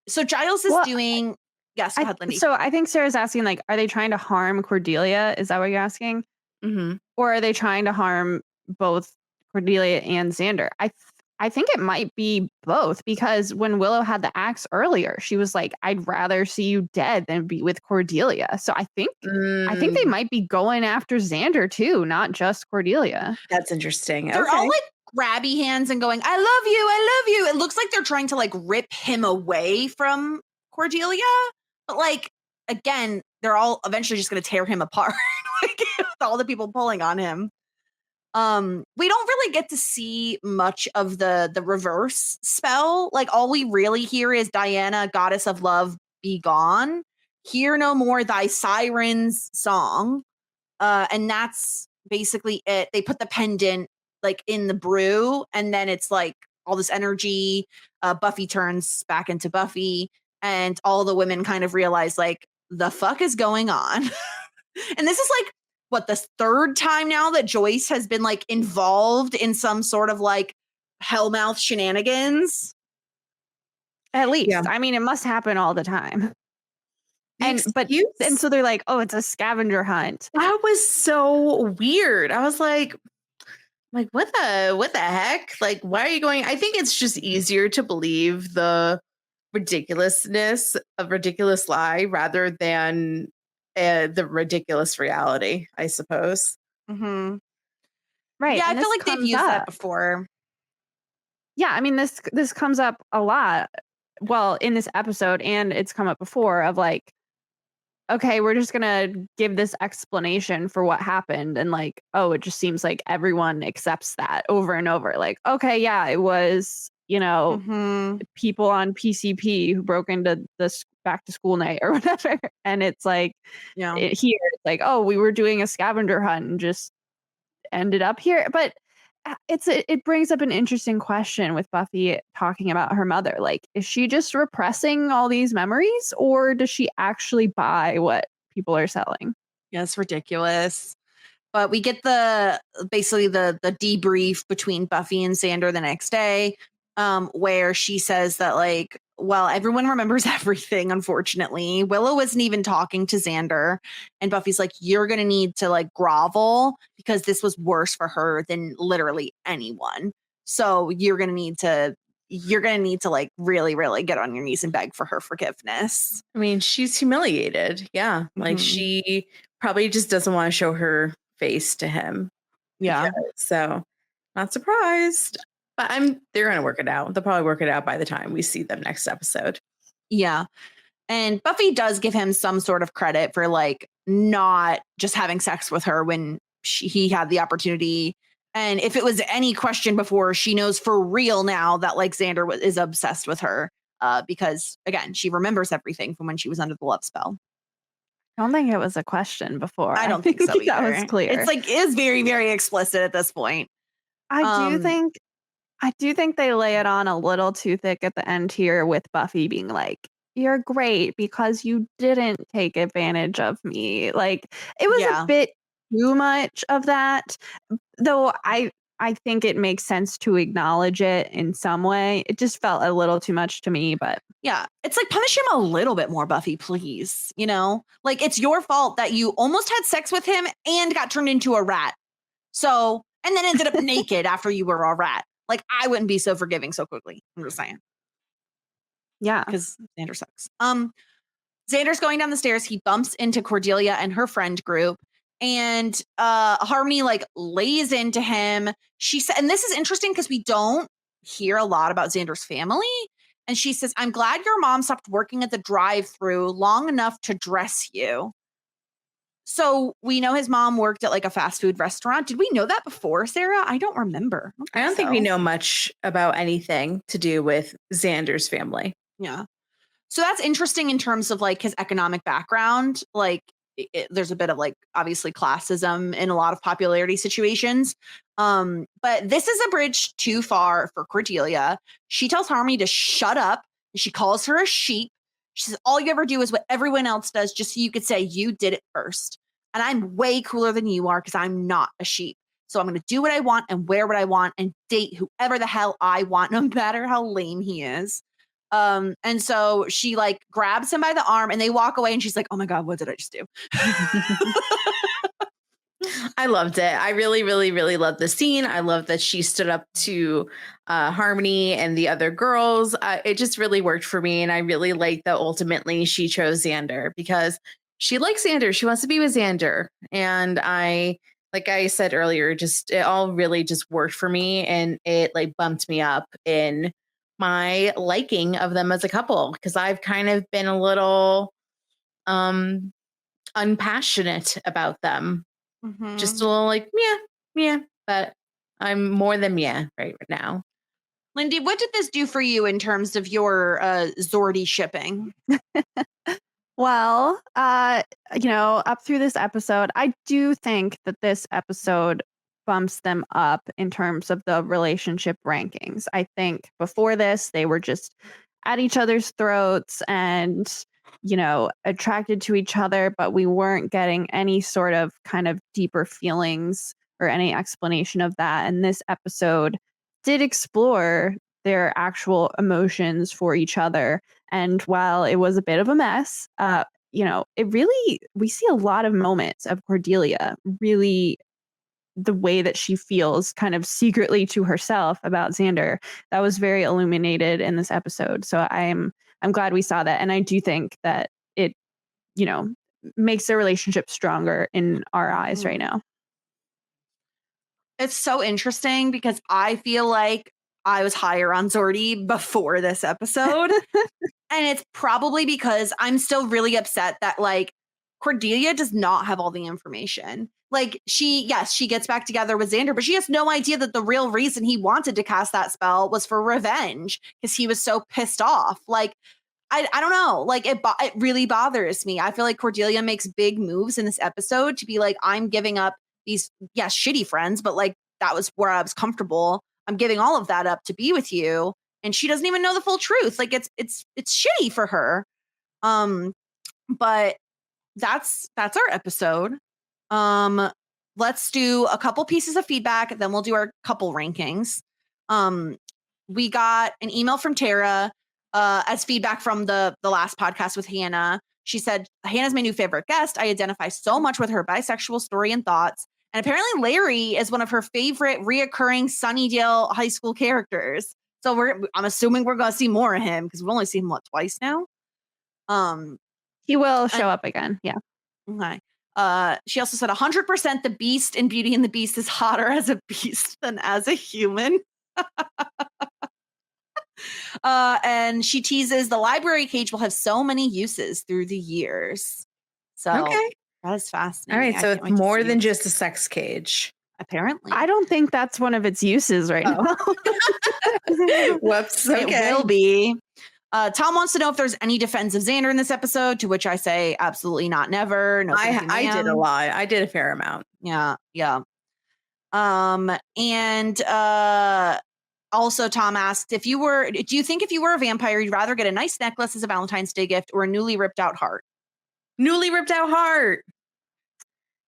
So Giles is doing. Yes, go ahead, Lindy. So I think Sarah's asking, like, are they trying to harm Cordelia? Is that what you're asking? Mm-hmm. Or are they trying to harm both Cordelia and Xander? I think it might be both, because when Willow had the axe earlier, she was like, I'd rather see you dead than be with Cordelia. So I think they might be going after Xander too, not just Cordelia. That's interesting. They're all like grabby hands and going, I love you, I love you. It looks like they're trying to like rip him away from Cordelia. But like, again, they're all eventually just going to tear him apart like, with all the people pulling on him. We don't really get to see much of the reverse spell. Like, all we really hear is Diana, goddess of love, be gone. Hear no more thy sirens song. And that's basically it. They put the pendant like in the brew, and then it's like all this energy. Buffy turns back into Buffy, and all the women kind of realize like, the fuck is going on? And this is like, what, the third time now that Joyce has been like involved in some sort of like hellmouth shenanigans? At least. Yeah. I mean, it must happen all the time. And so they're like, oh, it's a scavenger hunt. That was so weird. I was like, what the heck? Like, why are you going? I think it's just easier to believe the ridiculousness of ridiculous lie rather than the ridiculous reality, I suppose. Mm-hmm. Right. Yeah, I feel like they've used that before. Yeah, I mean, this comes up a lot. Well, in this episode, and it's come up before, of like, okay, we're just gonna give this explanation for what happened, and like, oh, it just seems like everyone accepts that over and over. Like, okay, yeah, it was, people on PCP who broke into this back to school night or whatever, and it's like, here it's like, oh, we were doing a scavenger hunt and just ended up here. But it brings up an interesting question with Buffy talking about her mother. Like, is she just repressing all these memories, or does she actually buy what people are selling? Yeah, it's ridiculous. But we get basically the debrief between Buffy and Xander the next day, where she says that like, well, everyone remembers everything, unfortunately. Willow isn't even talking to Xander. And Buffy's like, you're going to need to like grovel, because this was worse for her than literally anyone. So you're going to need to like really, really get on your knees and beg for her forgiveness. I mean, she's humiliated. Yeah. Like, she probably just doesn't want to show her face to him. Yeah. So not surprised. But they're going to work it out. They'll probably work it out by the time we see them next episode. Yeah. And Buffy does give him some sort of credit for like not just having sex with her when he had the opportunity. And if it was any question before, she knows for real now that like Xander is obsessed with her, because again, she remembers everything from when she was under the love spell. I don't think it was a question before. I don't think so either. That was clear. It's like, is very, very explicit at this point. I do think they lay it on a little too thick at the end here, with Buffy being like, you're great because you didn't take advantage of me. Like, it was a bit too much of that, though I think it makes sense to acknowledge it in some way. It just felt a little too much to me, but yeah, it's like, punish him a little bit more, Buffy, please. Like, it's your fault that you almost had sex with him and got turned into a rat. So, and then ended up naked after you were a rat. Like, I wouldn't be so forgiving so quickly. I'm just saying. Yeah. Because Xander sucks. Xander's going down the stairs. He bumps into Cordelia and her friend group. And Harmony, like, lays into him. She said, and this is interesting because we don't hear a lot about Xander's family. And she says, I'm glad your mom stopped working at the drive-thru long enough to dress you. So we know his mom worked at like a fast food restaurant. Did we know that before, Sarah? I don't remember. I don't think we know much about anything to do with Xander's family. Yeah. So that's interesting in terms of like his economic background. Like there's a bit of like obviously classism in a lot of popularity situations. But this is a bridge too far for Cordelia. She tells Harmony to shut up. And she calls her a sheep. She says, all you ever do is what everyone else does just so you could say you did it first. And I'm way cooler than you are because I'm not a sheep. So I'm going to do what I want and wear what I want and date whoever the hell I want, no matter how lame he is. And so she like grabs him by the arm and they walk away and she's like, oh my God, what did I just do? I loved it. I really, really, really loved the scene. I love that she stood up to Harmony and the other girls. It just really worked for me. And I really liked that ultimately she chose Xander because she likes Xander. She wants to be with Xander. And like I said earlier, just it all really just worked for me. And it like bumped me up in my liking of them as a couple because I've kind of been a little unpassionate about them. Mm-hmm. Just a little like, yeah, but I'm more than right now. Lindy, what did this do for you in terms of your Zordy shipping? Well, up through this episode, I do think that this episode bumps them up in terms of the relationship rankings. I think before this, they were just at each other's throats and attracted to each other, but we weren't getting any sort of kind of deeper feelings or any explanation of that. And this episode did explore their actual emotions for each other. And while it was a bit of a mess, we see a lot of moments of Cordelia really the way that she feels kind of secretly to herself about Xander. That was very illuminated in this episode. So I'm glad we saw that. And I do think that it, makes their relationship stronger in our eyes right now. It's so interesting because I feel like I was higher on Zordy before this episode. And it's probably because I'm still really upset that like Cordelia does not have all the information. Like she gets back together with Xander, but she has no idea that the real reason he wanted to cast that spell was for revenge because he was so pissed off. Like, I don't know. Like it really bothers me. I feel like Cordelia makes big moves in this episode to be like, I'm giving up these, shitty friends, but like that was where I was comfortable. I'm giving all of that up to be with you. And she doesn't even know the full truth. Like it's shitty for her. But that's our episode. Let's do a couple pieces of feedback, then we'll do our couple rankings. We got an email from Tara as feedback from the last podcast with Hannah. She said, Hannah's my new favorite guest. I identify so much with her bisexual story and thoughts. And apparently Larry is one of her favorite reoccurring Sunnydale high school characters. So I'm assuming we're going to see more of him because we've only seen him twice now. He will show up again. Yeah. Okay. She also said 100% the Beast in Beauty and the Beast is hotter as a beast than as a human. And she teases the library cage will have so many uses through the years. So okay. That is fascinating. All right. So it's more than just a sex cage. Apparently. I don't think that's one of its uses right now. Whoops. Okay. Okay. It will be. Tom wants to know if there's any defense of Xander in this episode, to which I say absolutely not, never. No, I did a lot. I did a fair amount. Yeah. And also Tom asked do you think if you were a vampire, you'd rather get a nice necklace as a Valentine's Day gift or a newly ripped out heart? Newly ripped out heart.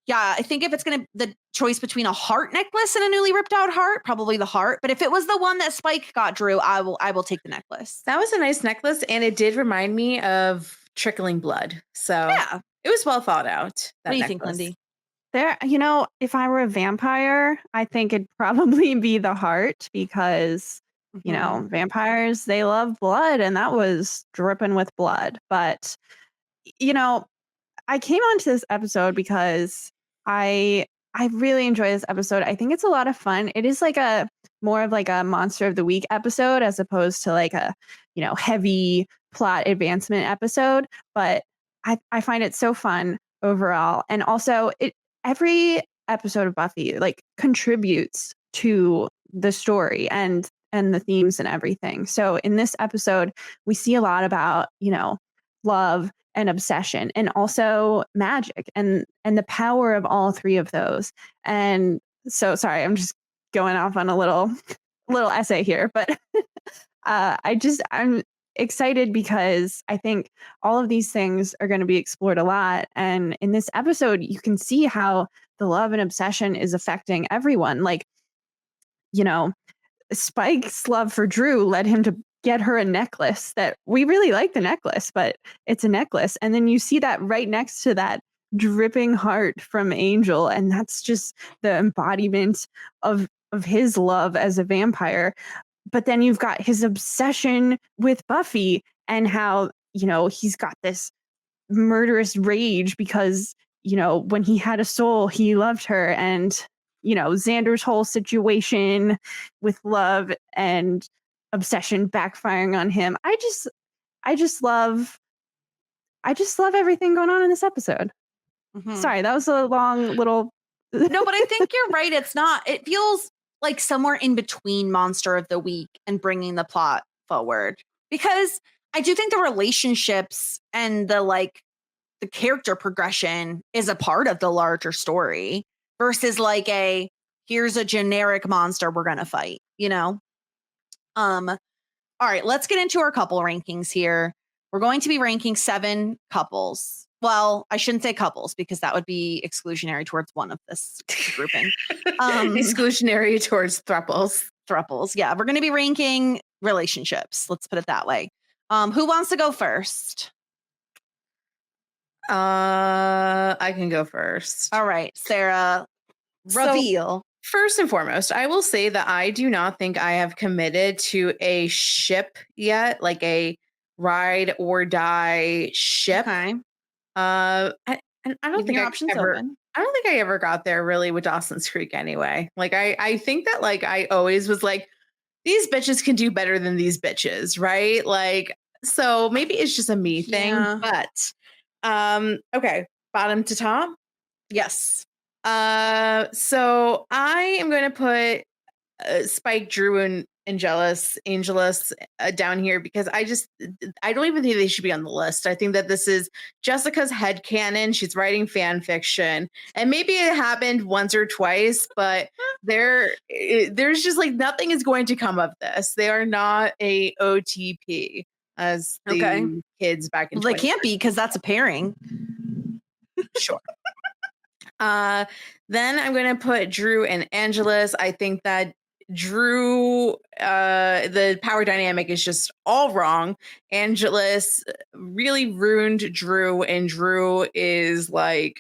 Yeah, I think if it's the choice between a heart necklace and a newly ripped out heart, probably the heart. But if it was the one that Spike got Drew, I will take the necklace. That was a nice necklace, and it did remind me of trickling blood. So yeah, it was well thought out. What do you think, Lindy? There, if I were a vampire, I think it'd probably be the heart because, vampires, they love blood, and that was dripping with blood. But, I came onto this episode because I really enjoy this episode. I think it's a lot of fun. It is like more of like a Monster of the Week episode as opposed to like a heavy plot advancement episode, but I find it so fun overall. And also every episode of Buffy like contributes to the story and the themes and everything. So in this episode, we see a lot about, love and obsession and also magic and the power of all three of those. And so sorry, I'm just going off on a little essay here, but I'm excited because I think all of these things are going to be explored a lot. And in this episode, you can see how the love and obsession is affecting everyone. Like, Spike's love for Drew led him to get her a necklace that we really like the necklace, but it's a necklace. And then you see that right next to that dripping heart from Angel. And that's just the embodiment of his love as a vampire. But then you've got his obsession with Buffy and how, he's got this murderous rage because, when he had a soul, he loved her. And, Xander's whole situation with love and obsession backfiring on him. I just love everything going on in this episode. Mhm. Sorry, that was a long little. No, but I think you're right. It feels like somewhere in between Monster of the Week and bringing the plot forward, because I do think the relationships and the character progression is a part of the larger story versus here's a generic monster we're going to fight, all right, let's get into our couple rankings here. We're going to be ranking 7 couples. Well, I shouldn't say couples because that would be exclusionary towards one of this grouping. Exclusionary towards thruples. Thruples. Yeah, we're going to be ranking relationships. Let's put it that way. Who wants to go first? I can go first. All right, Sarah, reveal. So, first and foremost, I will say that I do not think I have committed to a ship yet, like a ride or die ship. Okay. And I don't think open. I don't think I ever got there really with Dawson's Creek anyway. Like I think that I always was like, these bitches can do better than these bitches, right? Like, so maybe it's just a me thing, but okay, bottom to top. Yes. So I am going to put Spike, Drew, and Angelus down here because I don't even think they should be on the list. I think that this is Jessica's headcanon. She's writing fan fiction, and maybe it happened once or twice, but there's just nothing is going to come of this. They are not a OTP as the kids back in. Well, they can't be because that's a pairing. Sure. Then I'm going to put Drew and Angelus. I think that Drew, the power dynamic is just all wrong. Angelus really ruined Drew, and Drew is I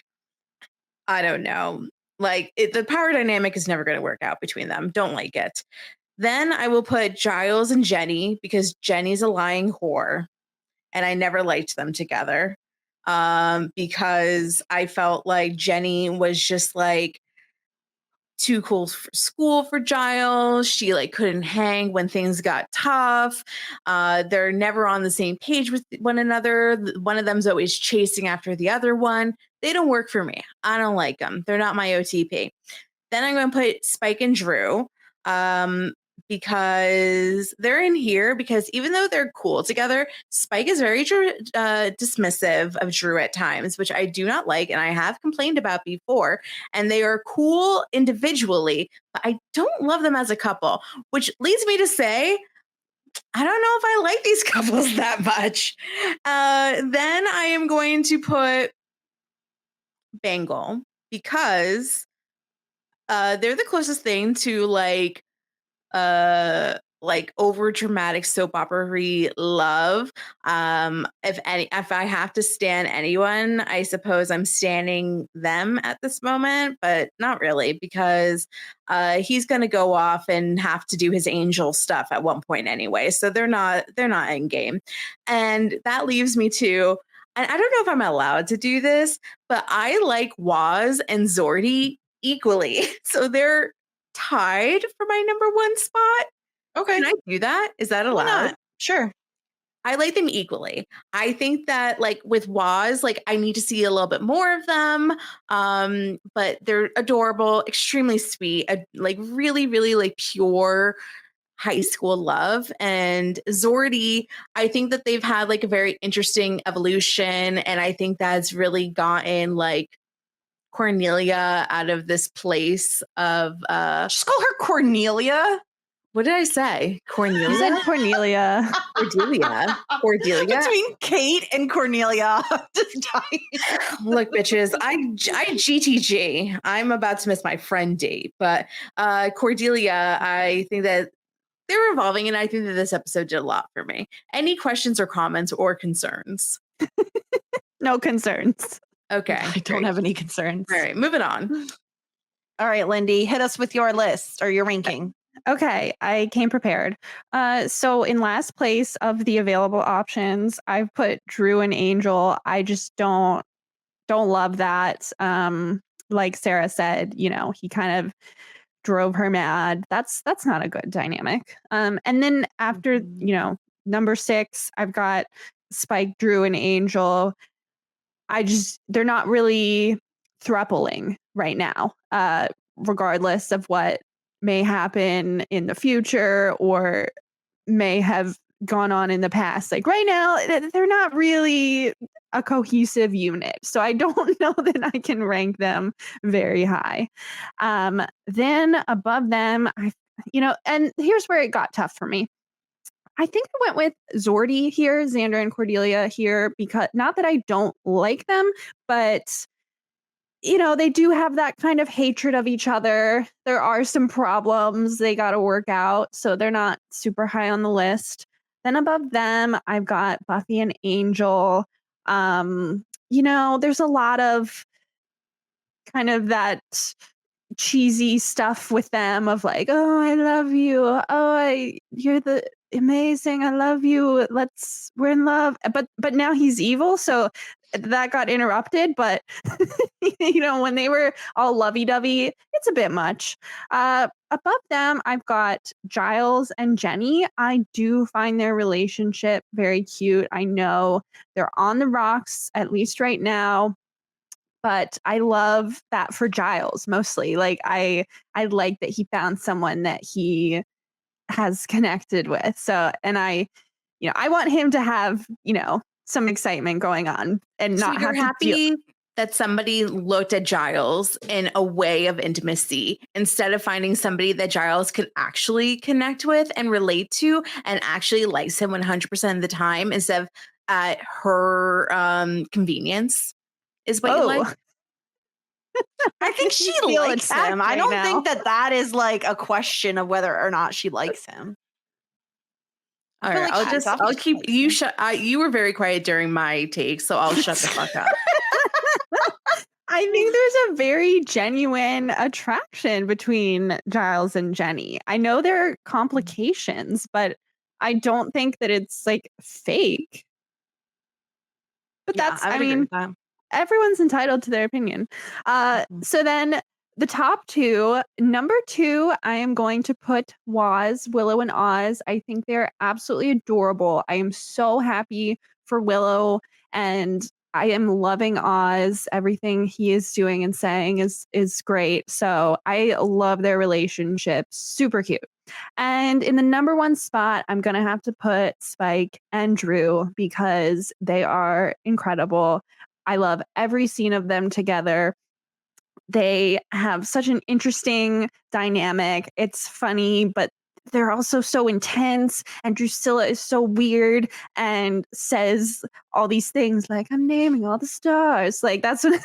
don't know. The power dynamic is never going to work out between them. Don't like it. Then I will put Giles and Jenny because Jenny's a lying whore, and I never liked them together. Because I felt like Jenny was just too cool for school for Giles. She couldn't hang when things got tough. They're never on the same page with one another. One of them's always chasing after the other one. They don't work for me. I don't like them. They're not my OTP. Then I'm going to put Spike and Drew. Because they're in here because even though they're cool together, Spike is very dismissive of Drew at times, which I do not like and I have complained about before. And they are cool individually, but I don't love them as a couple, which leads me to say, I don't know if I like these couples that much. Then I am going to put Bangle because they're the closest thing to over dramatic soap opera-y love. If I have to stan anyone, I suppose I'm standing them at this moment, but not really because he's going to go off and have to do his angel stuff at one point anyway. So they're not in game. And that leaves me to, and I don't know if I'm allowed to do this, but I like Waz and Zordy equally. So they're tied for my number 1 spot. Okay. Can I do that? Is that allowed? Why not? Sure. I like them equally. I think that like with Waz, like I need to see a little bit more of them. But they're adorable, extremely sweet, like really, really like pure high school love. And Zordy, I think that they've had like a very interesting evolution. And I think that's really gotten like Cornelia out of this place of Just call her Cornelia. what did I say? Cornelia? You said Cornelia. Cordelia. Cordelia. Between Kate and Cornelia. I'm just dying. Look, bitches, I GTG. I'm about to miss my friend date, but Cordelia, I think that they're evolving, and I think that this episode did a lot for me. Any questions or comments or concerns? No concerns. Okay. I don't have any concerns. All right, moving on. All right, Lindy, hit us with your list or your ranking. Okay, I came prepared. So in last place of the available options, I've put Drew and Angel. I just don't love that. Like Sarah said, you know, he kind of drove her mad. That's not a good dynamic. And then after, you know, number 6, I've got Spike, Drew, and Angel. They're not really thruppling right now, regardless of what may happen in the future or may have gone on in the past. Like right now, they're not really a cohesive unit. So I don't know that I can rank them very high. Then above them, and here's where it got tough for me. I think I went with Zordy here, Xander and Cordelia here, because not that I don't like them, but you know, they do have that kind of hatred of each other. There are some problems they got to work out, so they're not super high on the list. Then above them, I've got Buffy and Angel. You know, there's a lot of kind of that cheesy stuff with them of like, oh, I love you. Oh, you're the amazing. I love you. We're in love. But now he's evil, so that got interrupted. But you know, when they were all lovey-dovey, it's a bit much. Above them, I've got Giles and Jenny. I do find their relationship very cute. I know they're on the rocks, at least right now. But I love that for Giles mostly. Like I like that he found someone that he has connected with. So, and I want him to have, you know, some excitement going on and not you're have to happy that somebody looked at Giles in a way of intimacy instead of finding somebody that Giles could actually connect with and relate to and actually likes him 100% of the time instead of at her convenience is what you like? I think she likes him. I don't think that is like a question of whether or not she likes him. All right, I'll keep you shut. You were very quiet during my take, so I'll shut the fuck up. I think there's a very genuine attraction between Giles and Jenny. I know there are complications, but I don't think that it's like fake. But Yeah, I mean, everyone's entitled to their opinion. So then the top 2, number 2, I am going to put Waz, Willow, and Oz. I think they're absolutely adorable. I am so happy for Willow, and I am loving Oz. Everything he is doing and saying is great. So I love their relationship. Super cute. And in the number 1 spot, I'm going to have to put Spike and Drew because they are incredible. I love every scene of them together. They have such an interesting dynamic. It's funny, but they're also so intense. And Drusilla is so weird and says all these things like, I'm naming all the stars. Like that's what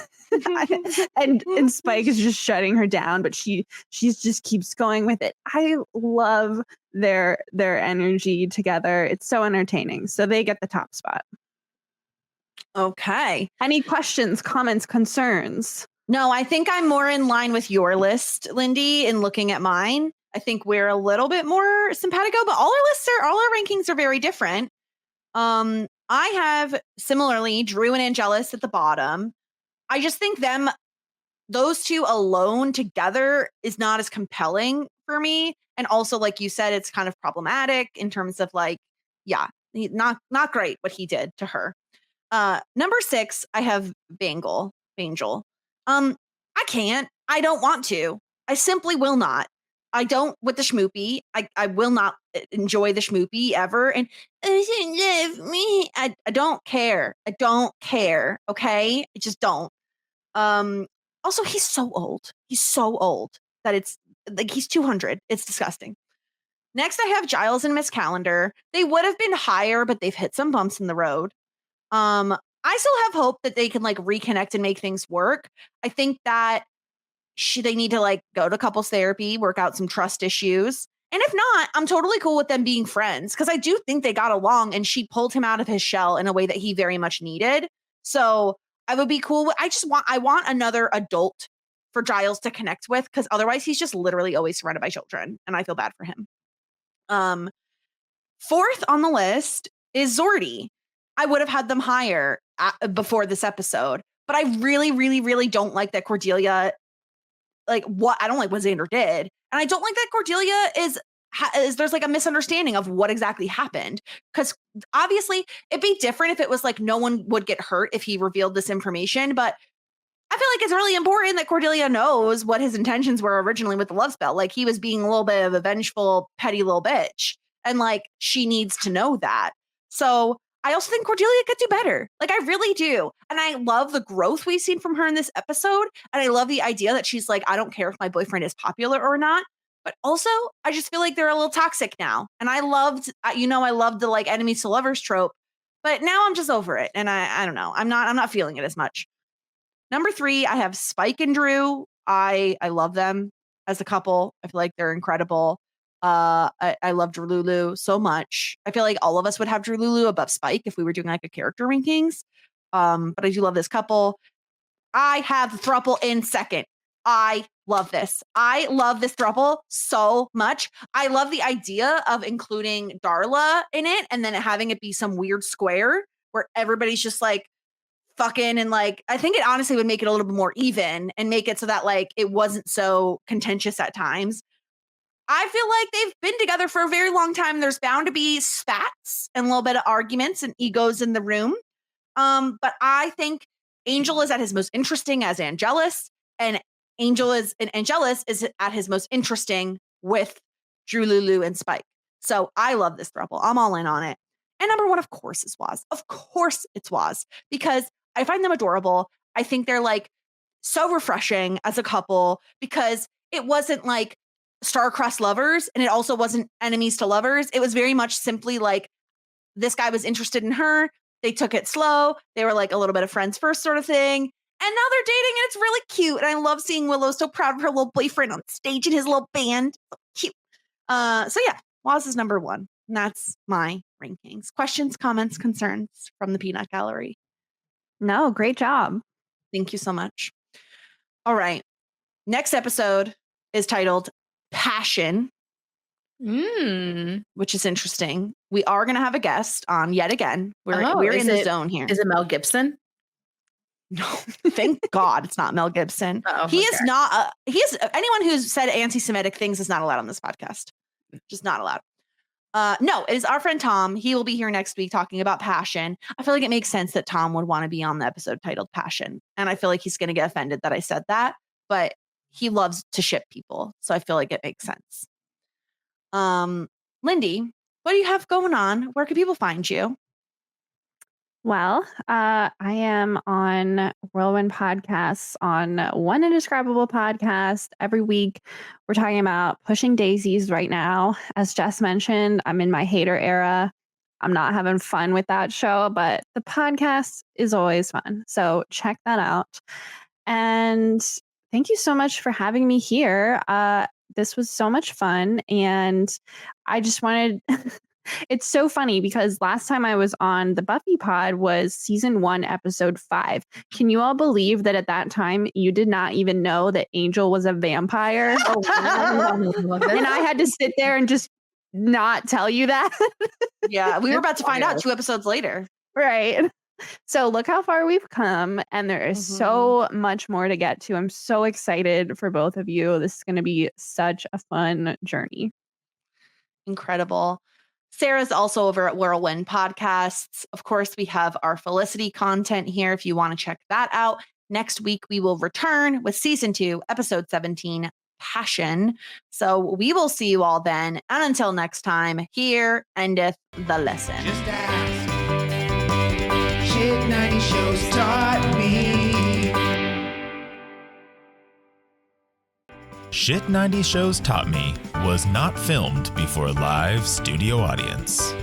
and Spike is just shutting her down, but she just keeps going with it. I love their energy together. It's so entertaining. So they get the top spot. Okay. Any questions, comments, concerns? No, I think I'm more in line with your list, Lindy, in looking at mine. I think we're a little bit more simpatico, but all our rankings are very different. I have similarly Drew and Angelus at the bottom. I just think those two alone together is not as compelling for me. And also, like you said, it's kind of problematic in terms of like, yeah, Not great what he did to her. Number 6, I have Bangel. I can't. I don't want to. I simply will not. I don't with the schmoopy. I will not enjoy the schmoopy ever. And love me. I don't care. I don't care. Okay, I just don't. Also, he's so old. He's so old that it's like he's 200. It's disgusting. Next, I have Giles and Miss Calendar. They would have been higher, but they've hit some bumps in the road. I still have hope that they can like reconnect and make things work. I think that they need to like go to couples therapy, work out some trust issues. And if not, I'm totally cool with them being friends because I do think they got along and she pulled him out of his shell in a way that he very much needed. So I would be cool with, I want another adult for Giles to connect with because otherwise he's just literally always surrounded by children and I feel bad for him. 4th on the list is Zordy. I would have had them higher before this episode, but I really, really, really don't like that Cordelia, I don't like what Xander did. And I don't like that Cordelia is there's like a misunderstanding of what exactly happened. Because obviously it'd be different if it was like no one would get hurt if he revealed this information, but I feel like it's really important that Cordelia knows what his intentions were originally with the love spell. Like he was being a little bit of a vengeful, petty little bitch. And like, she needs to know that. So I also think Cordelia could do better. Like I really do. And I love the growth we've seen from her in this episode. And I love the idea that she's like, I don't care if my boyfriend is popular or not. But also I just feel like they're a little toxic now. And I loved the like enemies to lovers trope, but now I'm just over it. And I don't know. I'm not feeling it as much. Number 3, I have Spike and Drew. I love them as a couple. I feel like they're incredible. I love Drew Lulu so much. I feel like all of us would have Drew Lulu above Spike if we were doing like a character rankings. But I do love this couple. I have the throuple in 2nd. I love this. I love this throuple so much. I love the idea of including Darla in it and then having it be some weird square where everybody's just like fucking and like I think it honestly would make it a little bit more even and make it so that like it wasn't so contentious at times. I feel like they've been together for a very long time. There's bound to be spats and a little bit of arguments and egos in the room. But I think Angel is at his most interesting as Angelus, and Angelus is at his most interesting with Drew Lulu and Spike. So I love this throuple. I'm all in on it. And number 1, of course, is Waz. Of course it's Waz because I find them adorable. I think they're like so refreshing as a couple because it wasn't like star-crossed lovers and it also wasn't enemies to lovers. It was very much simply like this guy was interested in her. They took it slow. They were like a little bit of friends first sort of thing. And now they're dating and it's really cute. And I love seeing Willow so proud of her little boyfriend on stage in his little band. So cute. So yeah, Waz is number 1. And that's my rankings. Questions, comments, concerns from the Peanut Gallery. No, great job. Thank you so much. All right. Next episode is titled Passion, which is interesting. We are going to have a guest on yet again. We're in the zone here. Is it Mel Gibson? No, thank God it's not Mel Gibson. Oh, he is not. Anyone who's said anti-Semitic things is not allowed on this podcast. Just not allowed. No, it is our friend Tom. He will be here next week talking about passion. I feel like it makes sense that Tom would want to be on the episode titled Passion. And I feel like he's going to get offended that I said that, but he loves to ship people. So I feel like it makes sense. Lindy, what do you have going on? Where can people find you? Well, I am on Whirlwind Podcasts on One Indescribable Podcast. Every week, we're talking about pushing daisies right now. As Jess mentioned, I'm in my hater era. I'm not having fun with that show, but the podcast is always fun. So check that out. And thank you so much for having me here. This was so much fun. And I just wanted... It's so funny because last time I was on the Buffy pod was season 1, episode 5. Can you all believe that at that time you did not even know that Angel was a vampire? Oh, and I had to sit there and just not tell you that. Yeah, we were about to find out 2 episodes later. Right. So look how far we've come, and there is so much more to get to. I'm so excited for both of you. This is going to be such a fun journey. Incredible. Sarah's also over at Whirlwind Podcasts. Of course, we have our Felicity content here if you want to check that out. Next week, we will return with season 2, episode 17, Passion. So we will see you all then. And until next time, here endeth the lesson. Just ask. Shit 90 shows taught me. Shit 90 Shows Taught Me was not filmed before a live studio audience.